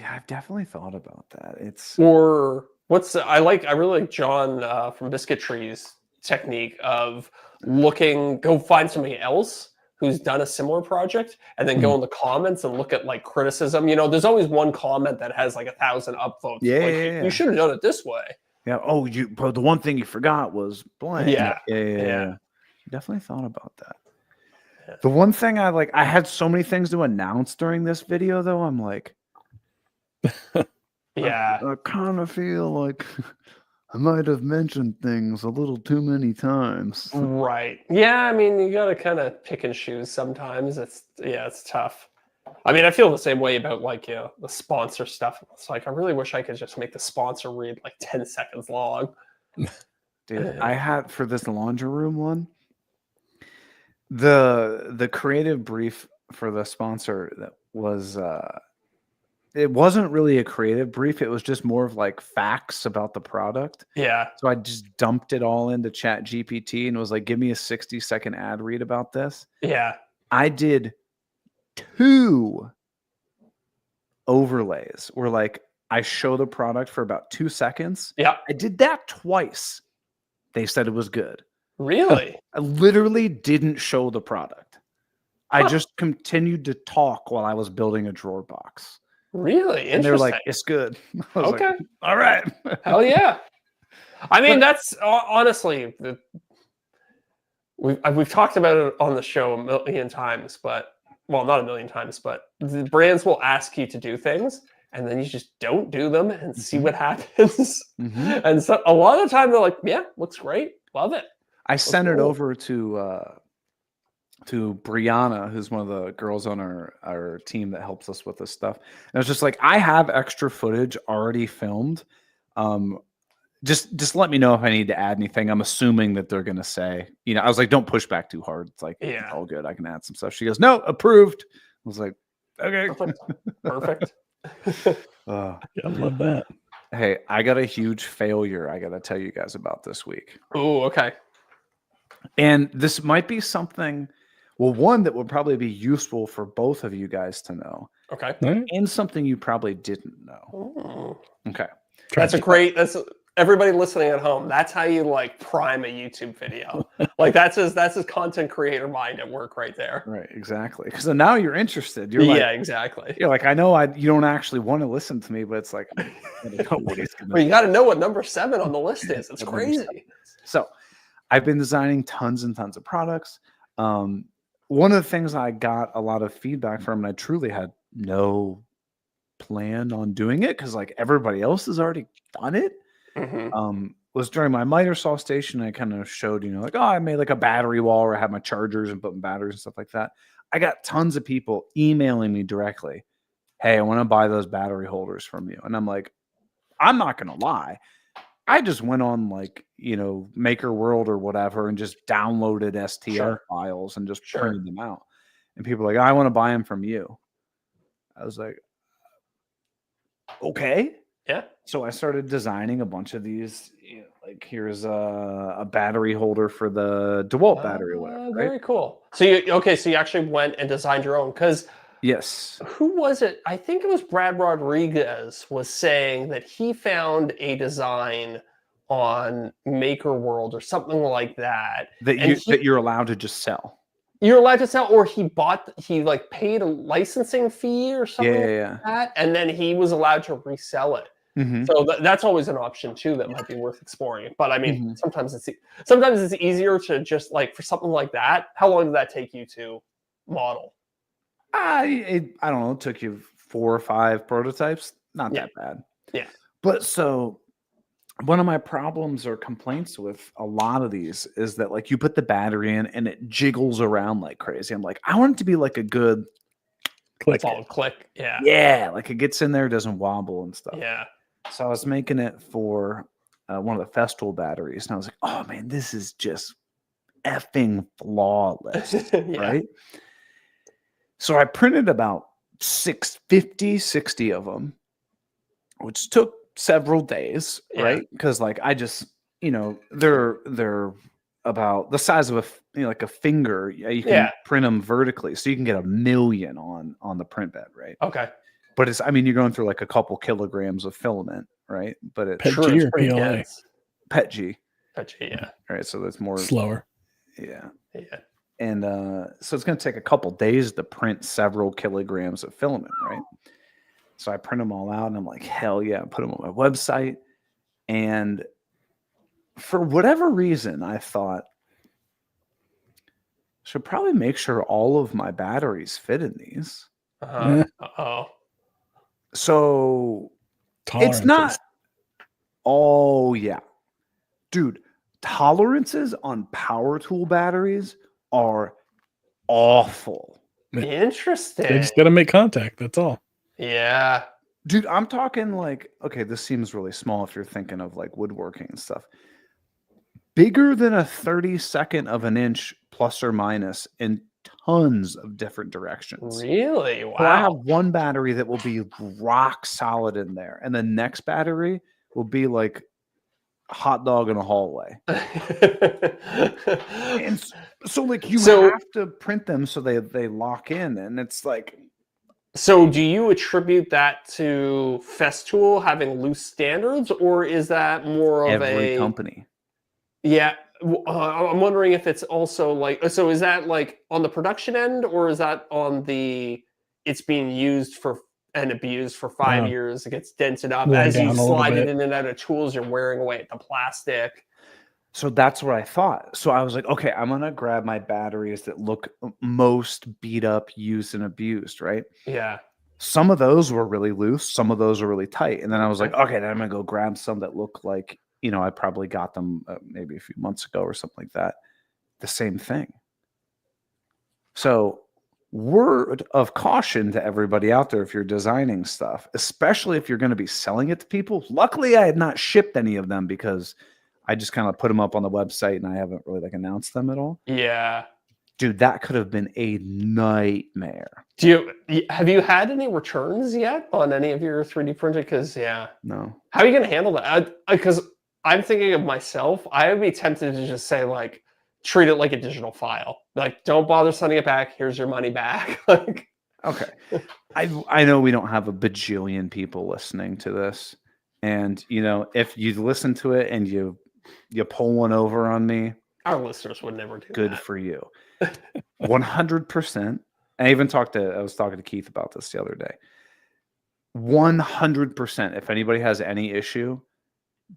I've definitely thought about that. It's or I really like John from Biscuit Tree's technique of go find somebody else who's done a similar project and then go in the comments and look at like criticism. You know, there's always one comment that has like 1,000 upvotes. Yeah. You should have done it this way. Yeah. Oh, but the one thing you forgot was blank. Yeah. Definitely thought about that. Yeah. The one thing I had so many things to announce during this video, though. I'm like, yeah, I kind of feel like I might have mentioned things a little too many times. Right. Yeah. I mean, you got to kind of pick and choose sometimes. It's tough. I mean, I feel the same way about like, you know, the sponsor stuff. It's like, I really wish I could just make the sponsor read like 10 seconds long. Dude, I had for this laundry room one, the creative brief for the sponsor that was, it wasn't really a creative brief. It was just more of like facts about the product. Yeah. So I just dumped it all into Chat GPT and was like, give me a 60-second ad read about this. Yeah. I did 2 overlays where like I show the product for about 2 seconds. Yeah. I did that twice. They said it was good. Really? I literally didn't show the product. I just continued to talk while I was building a drawer box. Really? Interesting. And they were like, it's good. Okay. Like, all right. Hell yeah. I mean, that's honestly, we've talked about it on the show a million times, but well, not a million times, but the brands will ask you to do things and then you just don't do them and see what happens. And so a lot of the time they're like, yeah, looks great. Love it. I sent it over to Brianna, who's one of the girls on our team that helps us with this stuff. And I was just like, I have extra footage already filmed. Just let me know if I need to add anything. I'm assuming that they're going to say, you know, I was like, don't push back too hard. It's like, it's all good. I can add some stuff. She goes, no, approved. I was like, okay. Perfect. I love that. Hey, I got a huge failure I got to tell you guys about this week. Oh, okay. And this might be something, well, one that would probably be useful for both of you guys to know. Okay. And something you probably didn't know. Ooh. Okay. That's everybody listening at home. That's how you like prime a YouTube video. Like that's his content creator mind at work right there. Right, exactly. Because now you're interested. You're yeah, exactly. You're like, I know you don't actually want to listen to me, but it's like, well, you got to know what number 7 on the list is. It's crazy. So, I've been designing tons and tons of products. One of the things I got a lot of feedback from, and I truly had no plan on doing it because like everybody else has already done it. Was during my miter saw station. I kind of showed, you know, like, oh, I made like a battery wall where I had my chargers and putting batteries and stuff like that. I got tons of people emailing me directly. Hey, I want to buy those battery holders from you. And I'm like, I'm not going to lie. I just went on like, you know, Maker World or whatever and just downloaded STL files and just printed them out. And people are like, I want to buy them from you. I was like, okay. Yeah. So I started designing a bunch of these. You know, like here's a battery holder for the DeWalt battery or whatever. Right? Very cool. So you actually went and designed your own because yes. Who was it? I think it was Brad Rodriguez was saying that he found a design on Maker World or something like that. That you're allowed to just sell. You're allowed to sell, or he like paid a licensing fee or something like that, and then he was allowed to resell it. So that's always an option too that might be worth exploring. But I mean, sometimes it's easier to just like for something like that. How long did that take you to model? I don't know. It took you 4 or 5 prototypes. Not Yeah. that bad. Yeah. But so one of my problems or complaints with a lot of these is that like you put the battery in and it jiggles around like crazy. I'm like, I want it to be like a good Click. Solid click. Yeah. yeah, like it gets in there, doesn't wobble and stuff. Yeah. So I was making it for one of the Festool batteries, and I was like, oh man, this is just effing flawless, Yeah. right? So I printed about 60 of them, which took several days, Yeah. right? Because like I just, they're about the size of like a finger. You can Yeah. print them vertically, so you can get 1 million on the print bed, right? Okay. But it's, I mean, you're going through like a couple kilograms of filament, right? But it's Pet True, G it's or pretty PLA? dense. PET G, Yeah. right? So that's more, Slower. yeah. Yeah. And so it's going to take a couple days to print several kilograms of filament, right? So I print them all out, and I'm like, hell yeah, I put them on my website. And for whatever reason, I thought, should probably make sure all of my batteries fit in these. Uh-huh. Uh-oh. So Tolerances. it's not. Oh yeah, dude. Tolerances on power tool batteries are awful. Interesting. They just got to make contact. That's all. Yeah. Dude, I'm talking like, okay, this seems really small if you're thinking of like woodworking and stuff. Bigger than a 32nd of an inch plus or minus in tons of different directions. Really? So I have Wow. one battery that will be rock solid in there, and the next battery will be like a hot dog in a hallway. And so like you have to print them so they lock in, and it's like, So do you attribute that to Festool having loose standards, or is that more of every company. Yeah, I'm wondering if it's also like, so is that like on the production end, or is that on the it's being used for and abused for 5 years, it gets dented up Worn as you down a little slide it bit. in and out of tools, you're wearing away at the plastic. So that's what I thought. So I was like, okay, I'm gonna grab my batteries that look most beat up, used, and abused, right? Yeah. Some of those were really loose, some of those were really tight. And then I was like, okay, then I'm gonna go grab some that look like, I probably got them maybe a few months ago or something like that. The same thing. So, word of caution to everybody out there if you're designing stuff, especially if you're going to be selling it to people. Luckily, I had not shipped any of them because I just kind of put them up on the website and I haven't really like announced them at all. Yeah. Dude, that could have been a nightmare. Have you had any returns yet on any of your 3D printed? Because No. how are you going to handle that? Because I'm thinking of myself. I would be tempted to just say like, treat it like a digital file. Like, don't bother sending it back. Here's your money back. Like, okay. I know we don't have a bajillion people listening to this. And, if you listen to it and you pull one over on me, our listeners would never do good that. for you. 100%. I was talking to Keith about this the other day. 100%. If anybody has any issue,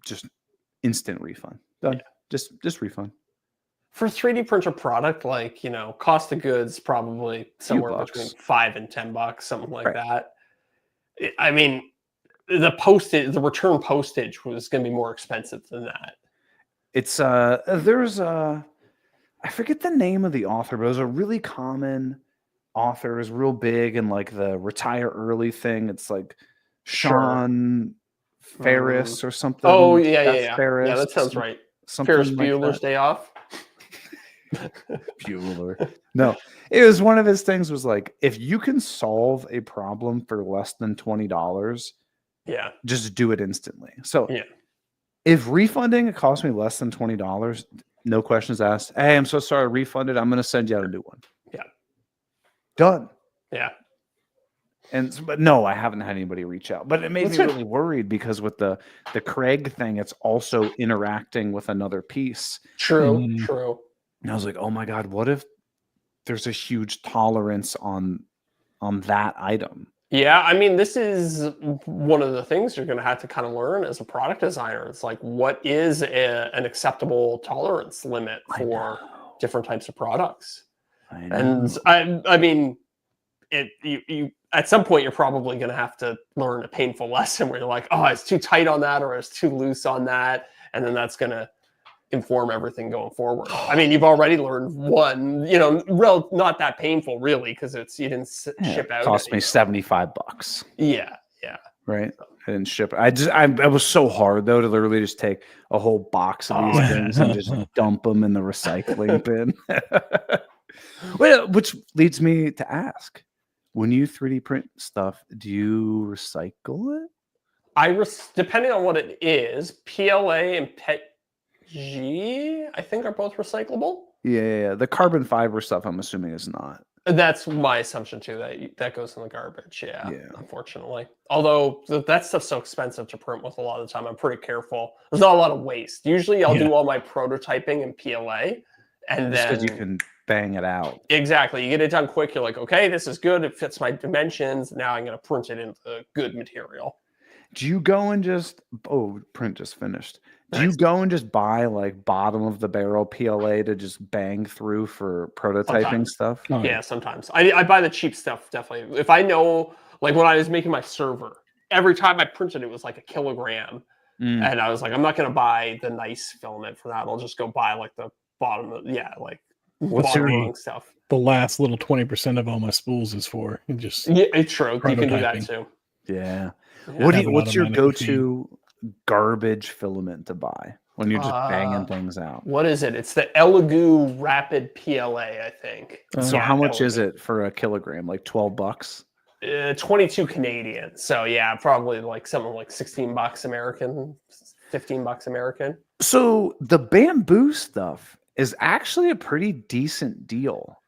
just instant refund. Done. Yeah. Just refund. For 3D printer product, like, cost of goods probably somewhere between $5 and $10, something like that. I mean, the return postage was going to be more expensive than that. It's I forget the name of the author, but it was a really common author. It was real big in like the retire early thing. It's like Sean Ferris or something. Oh yeah. Ferris, yeah, that sounds right. Something Ferris like Bueller's Day Off. Bueller. No, it was one of his things was like, if you can solve a problem for less than $20, just do it instantly. So if refunding it cost me less than $20, no questions asked. Hey, I'm so sorry, refunded. I'm going to send you out a new one. Yeah. Done. Yeah. But no, I haven't had anybody reach out. But it made me really worried because with the Craig thing, it's also interacting with another piece. True. And I was like, oh my God, what if there's a huge tolerance on that item? Yeah, I mean, this is one of the things you're going to have to kind of learn as a product designer. It's like, what is an acceptable tolerance limit for different types of products? And I mean, you at some point you're probably going to have to learn a painful lesson where you're like, oh, it's too tight on that, or it's too loose on that, and then that's going to inform everything going forward. I mean, you've already learned one, not that painful really, because you didn't ship out. It cost me $75. Yeah. Right. I didn't ship it. I was so hard though to literally just take a whole box of these things and just dump them in the recycling bin. Well, which leads me to ask, when you 3D print stuff, do you recycle it? Depending on what it is, PLA and PETG, I think, are both recyclable. Yeah. The carbon fiber stuff, I'm assuming, is not. That's my assumption too. That goes in the garbage. Yeah. Unfortunately, although that stuff's so expensive to print with, a lot of the time I'm pretty careful. There's not a lot of waste. Usually, I'll do all my prototyping in PLA, and just then because you can bang it out. Exactly, you get it done quick. You're like, okay, this is good. It fits my dimensions. Now I'm going to print it into good material. Do you go and just print just finished? Do you go and just buy like bottom of the barrel PLA to just bang through for prototyping stuff? Oh, yeah, sometimes. I buy the cheap stuff, definitely. If I know, like when I was making my server, every time I printed it was like a kilogram. And I was like, I'm not going to buy the nice filament for that. I'll just go buy like the bottom of, what's your stuff. The last little 20% of all my spools is for. Just it's true. You can do that too. Yeah. What's your go-to garbage filament to buy when you're just banging things out? What is it? It's the Elegoo Rapid PLA, I think. So how much is it for a kilogram? Like $12? 22 Canadian. So yeah, probably like something like $16 American, $15 American. So the bamboo stuff is actually a pretty decent deal.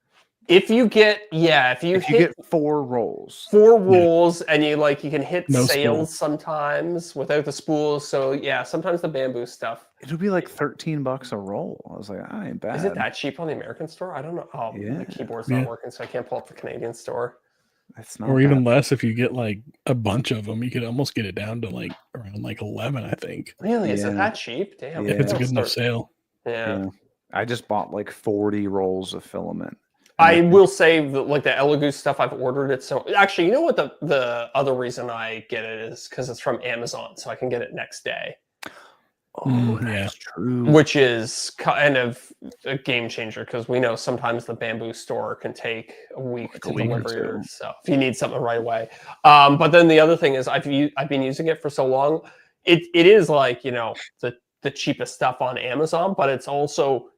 If you get, if you get 4 rolls, and you can hit no sales spool. sometimes without the spools. So yeah, sometimes the bamboo stuff. It'll be like $13 a roll. I was like, I ain't bad. Is it that cheap on the American store? I don't know. Oh, the keyboard's not working, so I can't pull up the Canadian store. It's not or even less if you get like a bunch of them. You could almost get it down to like around like 11, I think. Really? Is it that cheap? Damn. If it's a good enough sale. Yeah. I just bought like 40 rolls of filament. I will say that like the Elegoo stuff, I've ordered it. So actually, you know what the other reason I get it is because it's from Amazon, so I can get it next day. Oh, that's true. Which is kind of a game changer because we know sometimes the bamboo store can take a week to deliver. So if you need something right away. But then the other thing is I've been using it for so long. It is like, the cheapest stuff on Amazon, but it's also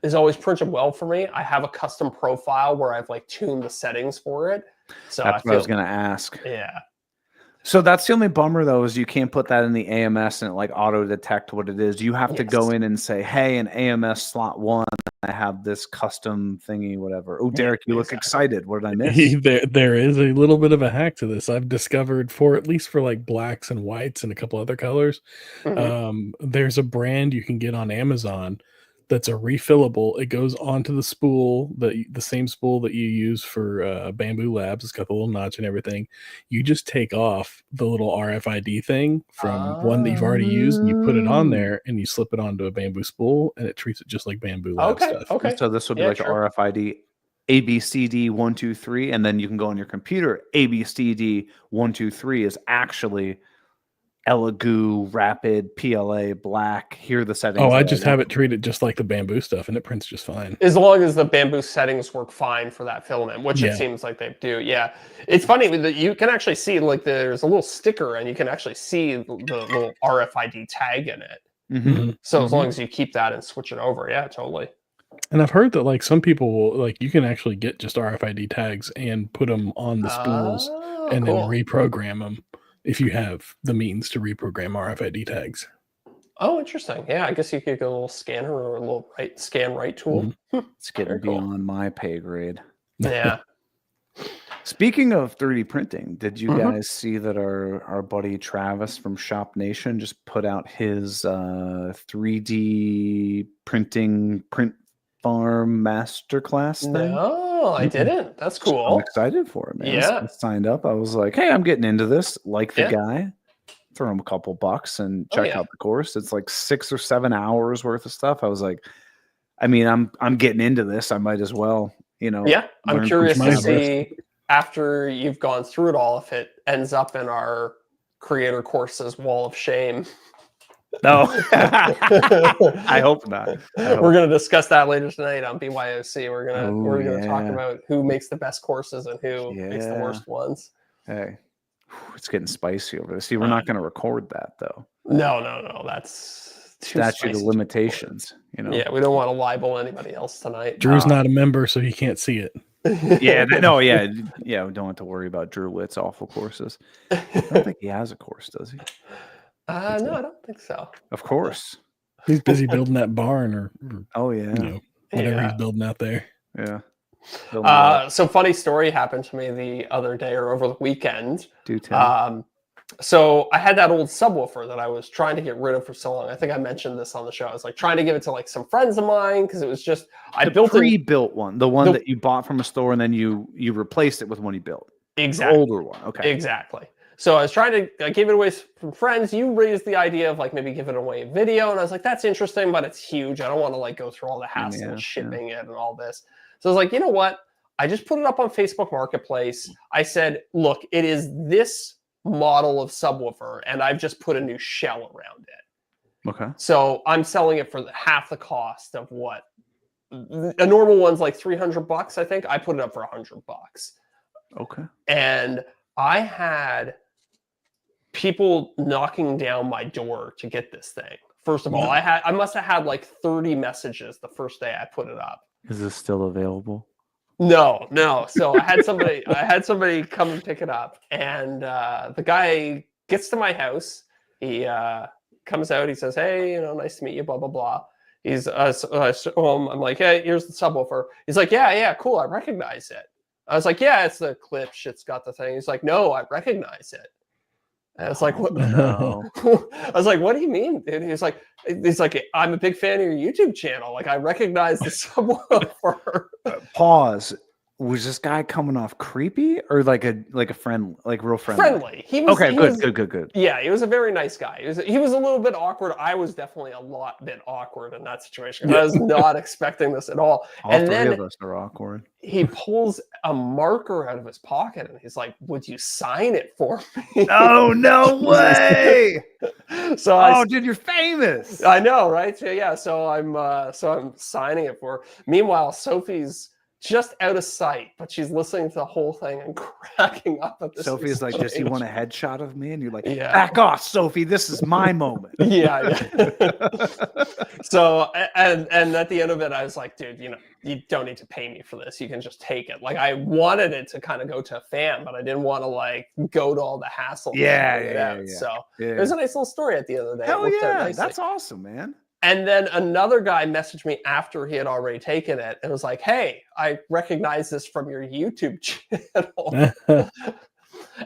is always printed well for me. I have a custom profile where I've like tuned the settings for it. So that's what I was going to ask. Yeah. So that's the only bummer though, is you can't put that in the AMS and it like auto detect what it is. You have to go in and say, hey, in AMS slot 1, I have this custom thingy, whatever. Oh, Deric, you look excited. What did I miss? There is a little bit of a hack to this. I've discovered at least for like blacks and whites and a couple other colors. There's a brand you can get on Amazon that's a refillable. It goes onto the spool, the same spool that you use for Bamboo Labs. It's got the little notch and everything. You just take off the little RFID thing from one that you've already used, and you put it on there, and you slip it onto a bamboo spool, and it treats it just like Bamboo Lab stuff. Okay. So this would be like the RFID ABCD 1 2 3, and then you can go on your computer. ABCD 1 2 3 is actually Elegoo Rapid PLA Black. Here are the settings. Oh, I just have it treated just like the bamboo stuff, and it prints just fine. As long as the bamboo settings work fine for that filament, which it seems like they do. Yeah, it's funny that you can actually see like there's a little sticker, and you can actually see the little RFID tag in it. So as long as you keep that and switch it over, yeah, totally. And I've heard that like some people will you can actually get just RFID tags and put them on the spools and then reprogram them. If you have the means to reprogram RFID tags. Oh, interesting. Yeah, I guess you could get a little scanner or a little scan right tool. It's getting beyond my pay grade. Yeah. Speaking of 3D printing, did you guys see that our buddy Travis from Shop Nation just put out his 3D printing print farm masterclass thing? No, I didn't. That's cool. I'm excited for it, man. Yeah. I signed up. I was like, hey, I'm getting into this. Like the guy. Throw him a couple bucks and check out the course. It's like 6 or 7 hours worth of stuff. I was like, I mean, I'm getting into this. I might as well, Yeah, I'm curious to see after you've gone through it all, if it ends up in our creator courses wall of shame. No, I hope not. We're going to discuss that later tonight on BYOC. We're going to talk yeah. about who makes the best courses and who makes the Yeah. worst ones. Hey, it's getting spicy over there. See, we're not going to record that though. No. That's too Statute of spicy. limitations. You know. Yeah, we don't want to libel anybody else tonight. Drew's not a member, so he can't see it. Yeah, no, yeah. We don't have to worry about Drew Witt's awful courses. I don't think he has a course, does he? No, I don't think so. Of course. He's busy building that barn or Oh yeah, whatever he's building out there. Yeah. So funny story happened to me the other day or over the weekend. Do tell. So I had that old subwoofer that I was trying to get rid of for so long. I think I mentioned this on the show. I was like trying to give it to like some friends of mine because it was just I built pre-built one, the one that you bought from a store and then you replaced it with one you built. Exactly. The older one. Okay. Exactly. So I was trying to give it away from friends. You raised the idea of like maybe giving away a video, and I was like, that's interesting, but it's huge. I don't want to like go through all the hassle of shipping it and all this. So I was like, you know what? I just put it up on Facebook Marketplace. I said, look, it is this model of subwoofer, and I've just put a new shell around it. Okay. So I'm selling it for half the cost of what a normal one's like $300. I think I put it up for $100. Okay. And I had people knocking down my door to get this thing. First of all, I must have had like 30 messages the first day I put it up. Is this still available? No. So I had somebody come and pick it up, and the guy gets to my house. He comes out. He says, "Hey, nice to meet you." Blah blah blah. He's I'm like, "Hey, here's the subwoofer." He's like, "Yeah, cool. I recognize it." I was like, "Yeah, it's the Klipsch. It's got the thing." He's like, "No, I recognize it." And I was like, "What?" No. I was like, "What do you mean, dude?" He's like, "I'm a big fan of your YouTube channel. Like, I recognize the subwoofer." Pause. Was this guy coming off creepy or like a friend, like real friendly? Friendly. He was okay. Good. Yeah, he was a very nice guy. He was a little bit awkward. I was definitely a bit awkward in that situation. I was not expecting this at all. All and three then of us are awkward. he pulls a marker out of his pocket and he's like, "Would you sign it for me?" Oh no way! So dude, you're famous. I know, right? So yeah, so I'm signing it for her. Meanwhile, Sophie's just out of sight, but she's listening to the whole thing and cracking up at this. Sophie's like, "Does he want a headshot of me?" And you're like, Yeah. "Back off, Sophie. This is my moment." Yeah. So and at the end of it, I was like, "Dude, you don't need to pay me for this. You can just take it." Like I wanted it to kind of go to a fan, but I didn't want to like go to all the hassle. Yeah. So it was a nice little story at the end of the day. Hell yeah, that's awesome, man. And then another guy messaged me after he had already taken it and was like, "Hey, I recognize this from your YouTube channel."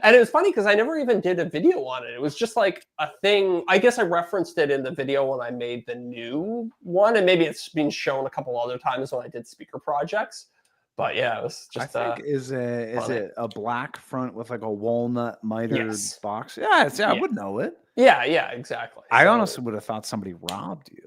And it was funny because I never even did a video on it. It was just like a thing. I guess I referenced it in the video when I made the new one, and maybe it's been shown a couple other times when I did speaker projects. But yeah, it was just. I think is it a black front with like a walnut mitered box? Yeah, I would know it. Yeah, exactly. I honestly would have thought somebody robbed you.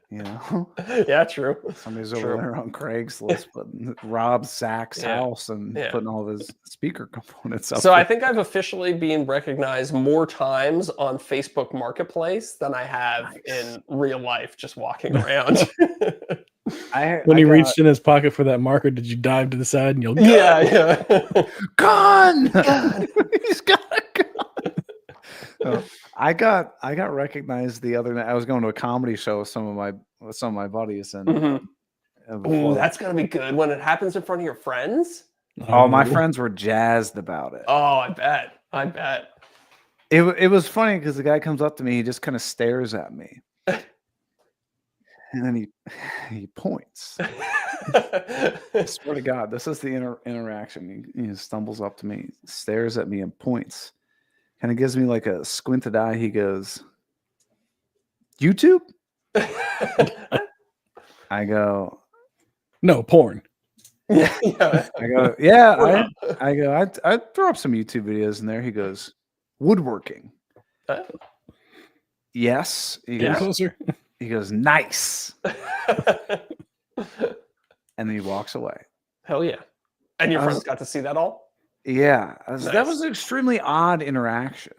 Yeah, true. Somebody's over there on Craigslist putting robbed Zach's house and putting all of his speaker components up. So I think I've officially been recognized more times on Facebook Marketplace than I have in real life just walking around. When he reached in his pocket for that marker, did you dive to the side and you'll Yeah. Gun! He's got a gun. I got recognized the other night. I was going to a comedy show with some of my buddies, and Ooh, that's gonna be good when it happens in front of your friends. Oh, my friends were jazzed about it. Oh, I bet. It was funny because the guy comes up to me, he just kind of stares at me, and then he points. I swear to God, this is the interaction. He stumbles up to me, stares at me, and points. Kind of gives me like a squinted eye. He goes, "YouTube?" I go, "No, porn." Yeah. I go, "Yeah." I go, I throw up some YouTube videos in there. He goes, "Woodworking." Yes. He goes, closer. He goes, "Nice." And then he walks away. Hell yeah. And your friends got to see that all? Yeah, that Nice. was an extremely odd interaction.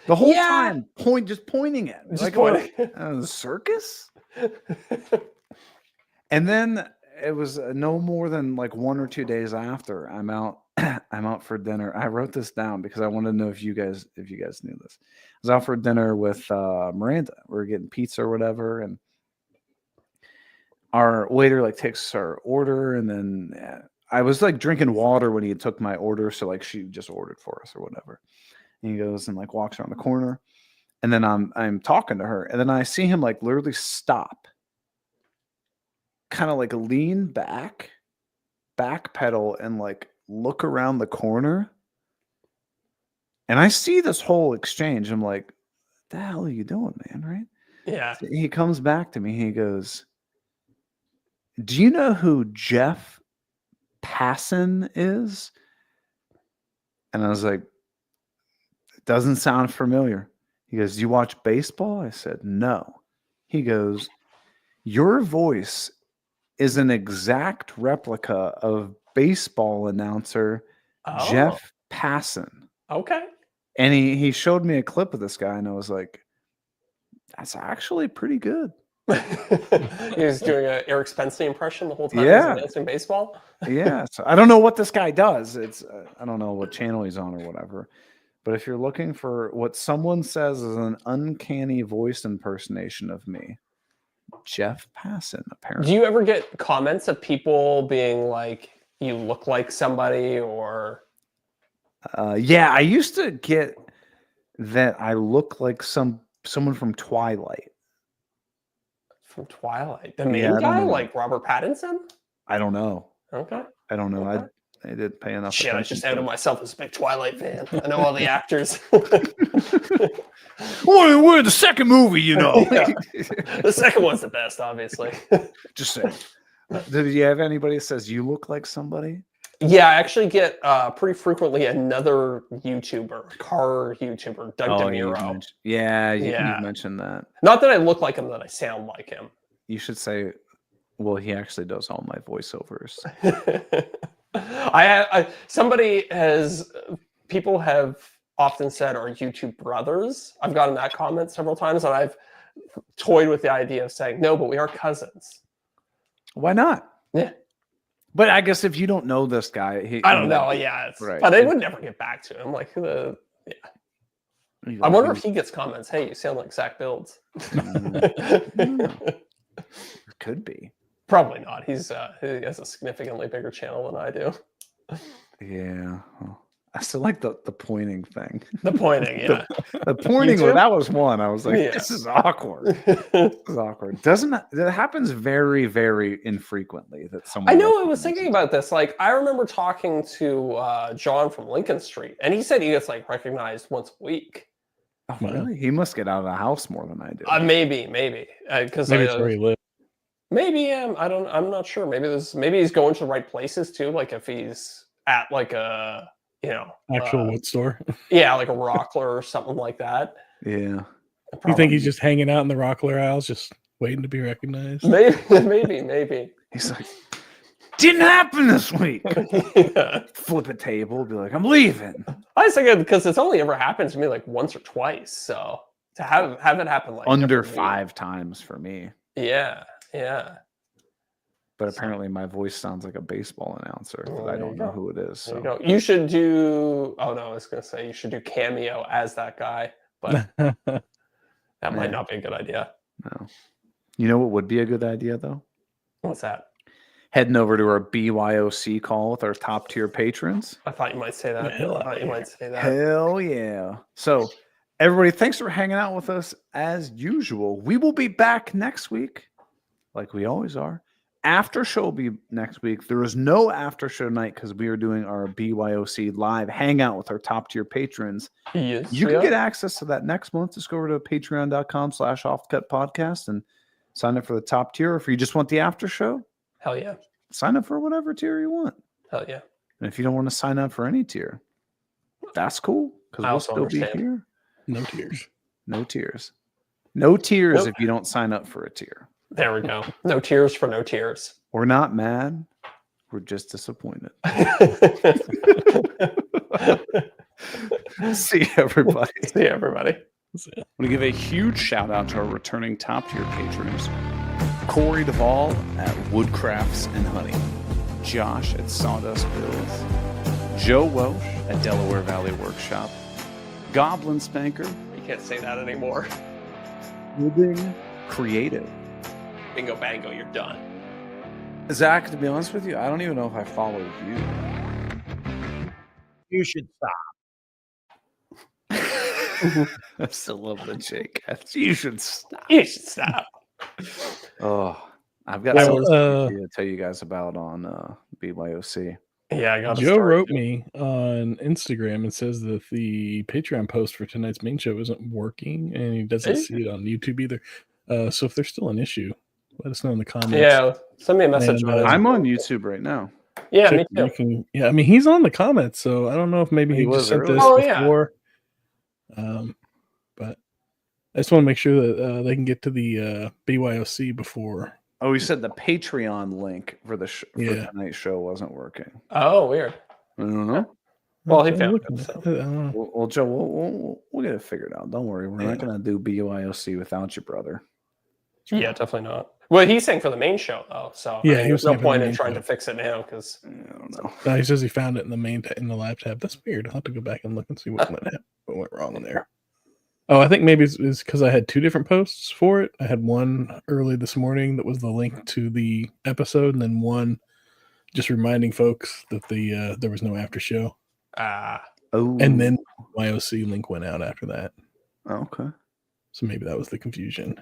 The whole time, just pointing at me, Just like pointing. a circus. And then it was no more than like 1 or 2 days after I'm out. I'm out for dinner. I wrote this down because I wanted to know if you guys knew this. I was out for dinner with Miranda. We were getting pizza or whatever, and our waiter like takes our order, and then I was like drinking water when he took my order, so like she just ordered for us or whatever. And he goes and like walks around the corner, and then I'm talking to her, and then I see him like literally stop, kind of like lean back, backpedal, and like look around the corner. And I see this whole exchange. I'm like, what the hell are you doing, man? Right? Yeah. So he comes back to me. He goes, do you know who Jeff Passan is? And I was like, it doesn't sound familiar. He goes, do you watch baseball? I said, no. He goes, your voice is an exact replica of baseball announcer Jeff Passan. Okay. And he showed me a clip of this guy, and I was like, that's actually pretty good. He was doing an Eric Spencer impression the whole time he Yeah. was announcing baseball. Yeah. So I don't know what this guy does. It's I don't know what channel he's on or whatever. But if you're looking for what someone says is an uncanny voice impersonation of me, Jeff Passan, apparently. Do you ever get comments of people being like, you look like somebody, or Yeah, I used to get that I look like someone from Twilight. from Twilight? The main Yeah, I don't guy, know. like Robert Pattinson? I don't know. Okay. I don't know. Okay. I didn't pay enough Shit, I attention. just outed myself as a big Twilight fan. I know all the actors. Well, we're the second movie, you know. Yeah. The second one's the best, obviously. Just saying. Do you have anybody that says you look like somebody? Yeah, I actually get pretty frequently another YouTuber, car YouTuber, Doug DeMuro. You mentioned that. Not that I look like him, that I sound like him. You should say, well, he actually does all my voiceovers. People have often said are YouTube brothers. I've gotten that comment several times, and I've toyed with the idea of saying, no, but we are cousins. Why not? Yeah. But I guess if you don't know this guy, I don't know. Yeah. Right. But I would never get back to him. Like, I wonder if he gets comments. Hey, you sound like Zach Builds. Could be. Probably not. He has a significantly bigger channel than I do. Yeah. I still like the pointing thing. The pointing, yeah. The pointing, that was one. I was like, Yeah. this is awkward. This is awkward. That happens very, very infrequently that someone. I know. I was thinking about this. Like, I remember talking to John from Lincoln Street, and he said he gets like recognized once a week. Oh, really? He must get out of the house more than I do. Maybe, because Maybe it's where he lives. Maybe I'm not sure. Maybe he's going to the right places too. Like if he's at like a Actual wood store. Yeah, like a Rockler or something like that. Yeah. You think he's just hanging out in the Rockler aisles, just waiting to be recognized? Maybe. He's like, didn't happen this week. Yeah. Flip a table, be like, I'm leaving. I was thinking because it's only ever happened to me like once or twice. So to have it happen like under every 5 week. times for me. Yeah. But apparently my voice sounds like a baseball announcer, but I don't know who it is. So You should do. Oh no, I was gonna say you should do cameo as that guy, but that might not be a good idea. No. You know what would be a good idea though? What's that? Heading over to our BYOC call with our top tier patrons. I thought you might say that. Hell yeah. So everybody, thanks for hanging out with us as usual. We will be back next week, like we always are. Aftershow will be next week. There is no after show night because we are doing our BYOC live hangout with our top tier patrons. Yes, you can get access to that next month. Just go over to patreon.com/offcutpodcast and sign up for the top tier. If you just want the after show, hell yeah. Sign up for whatever tier you want. Hell yeah. And if you don't want to sign up for any tier, that's cool because we'll still be here. No tears. No tears. No tears if you don't sign up for a tier. There we go. No tears for no tears. We're not mad. We're just disappointed. See See everybody. everybody. I want to give a huge shout out to our returning top tier patrons: Corey Duvall at Woodcrafts and Honey, Josh at Sawdust Bills, Joe Welsh at Delaware Valley Workshop, Goblin Spanker, You can't say that anymore. Living Creative. Bingo bango, you're done. Zach, to be honest with you, I don't even know if I follow you. You should stop. I still love the Jake. You should stop. You should stop. Oh, I've got Well, something to tell you guys about on BYOC. Yeah, I got Joe wrote me on Instagram and says that the Patreon post for tonight's main show isn't working, and he doesn't see it on YouTube either. So if there's still an issue, let us know in the comments. Yeah, send me a message. And, on it. I'm on YouTube right now. Yeah, Check- me too. you can- yeah, I mean, he's on the comments, so I don't know if maybe He he was just sent earlier. this Oh, yeah. before. But I just want to make sure that they can get to the BYOC before. Oh, he said the Patreon link for the for Yeah. tonight's show wasn't working. Oh, weird. I don't know. Well, he I'm found looking it, at so. it. I don't know. Well, Joe, we'll get it figured out. Don't worry. We're not Yeah. going to do BYOC without you, brother. Yeah, definitely not. Well, he's saying for the main show though, so Yeah, I mean, he was there's no saying for the point in main trying show. to fix it now because I don't know. No, he says he found it in the in the lab tab. That's weird. I'll have to go back and look and see what went wrong in there. Oh, I think maybe it's because I had two different posts for it. I had one early this morning that was the link to the episode, and then one just reminding folks that there was no after show. Oh, And then YOC link went out after that. okay. So maybe that was the confusion.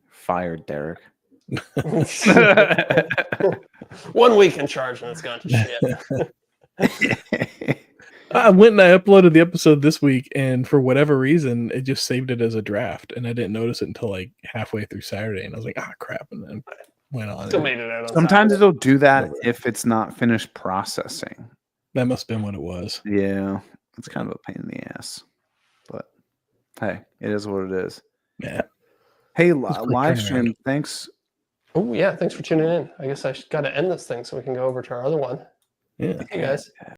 Fired, Deric. 1 week in charge and it's gone to shit. I went and I uploaded the episode this week, and for whatever reason, it just saved it as a draft, and I didn't notice it until like halfway through Saturday, and I was like, crap, and then went on. Still and made it out. On Sometimes Saturday. it'll do that if it's not finished processing. that must have been what it was. Yeah, it's kind of a pain in the ass. But hey, it is what it is. Yeah. Hey, quick live turnaround. stream, thanks. Oh yeah, thanks for tuning in. I guess I got to end this thing so we can go over to our other one. Yeah. Hey guys.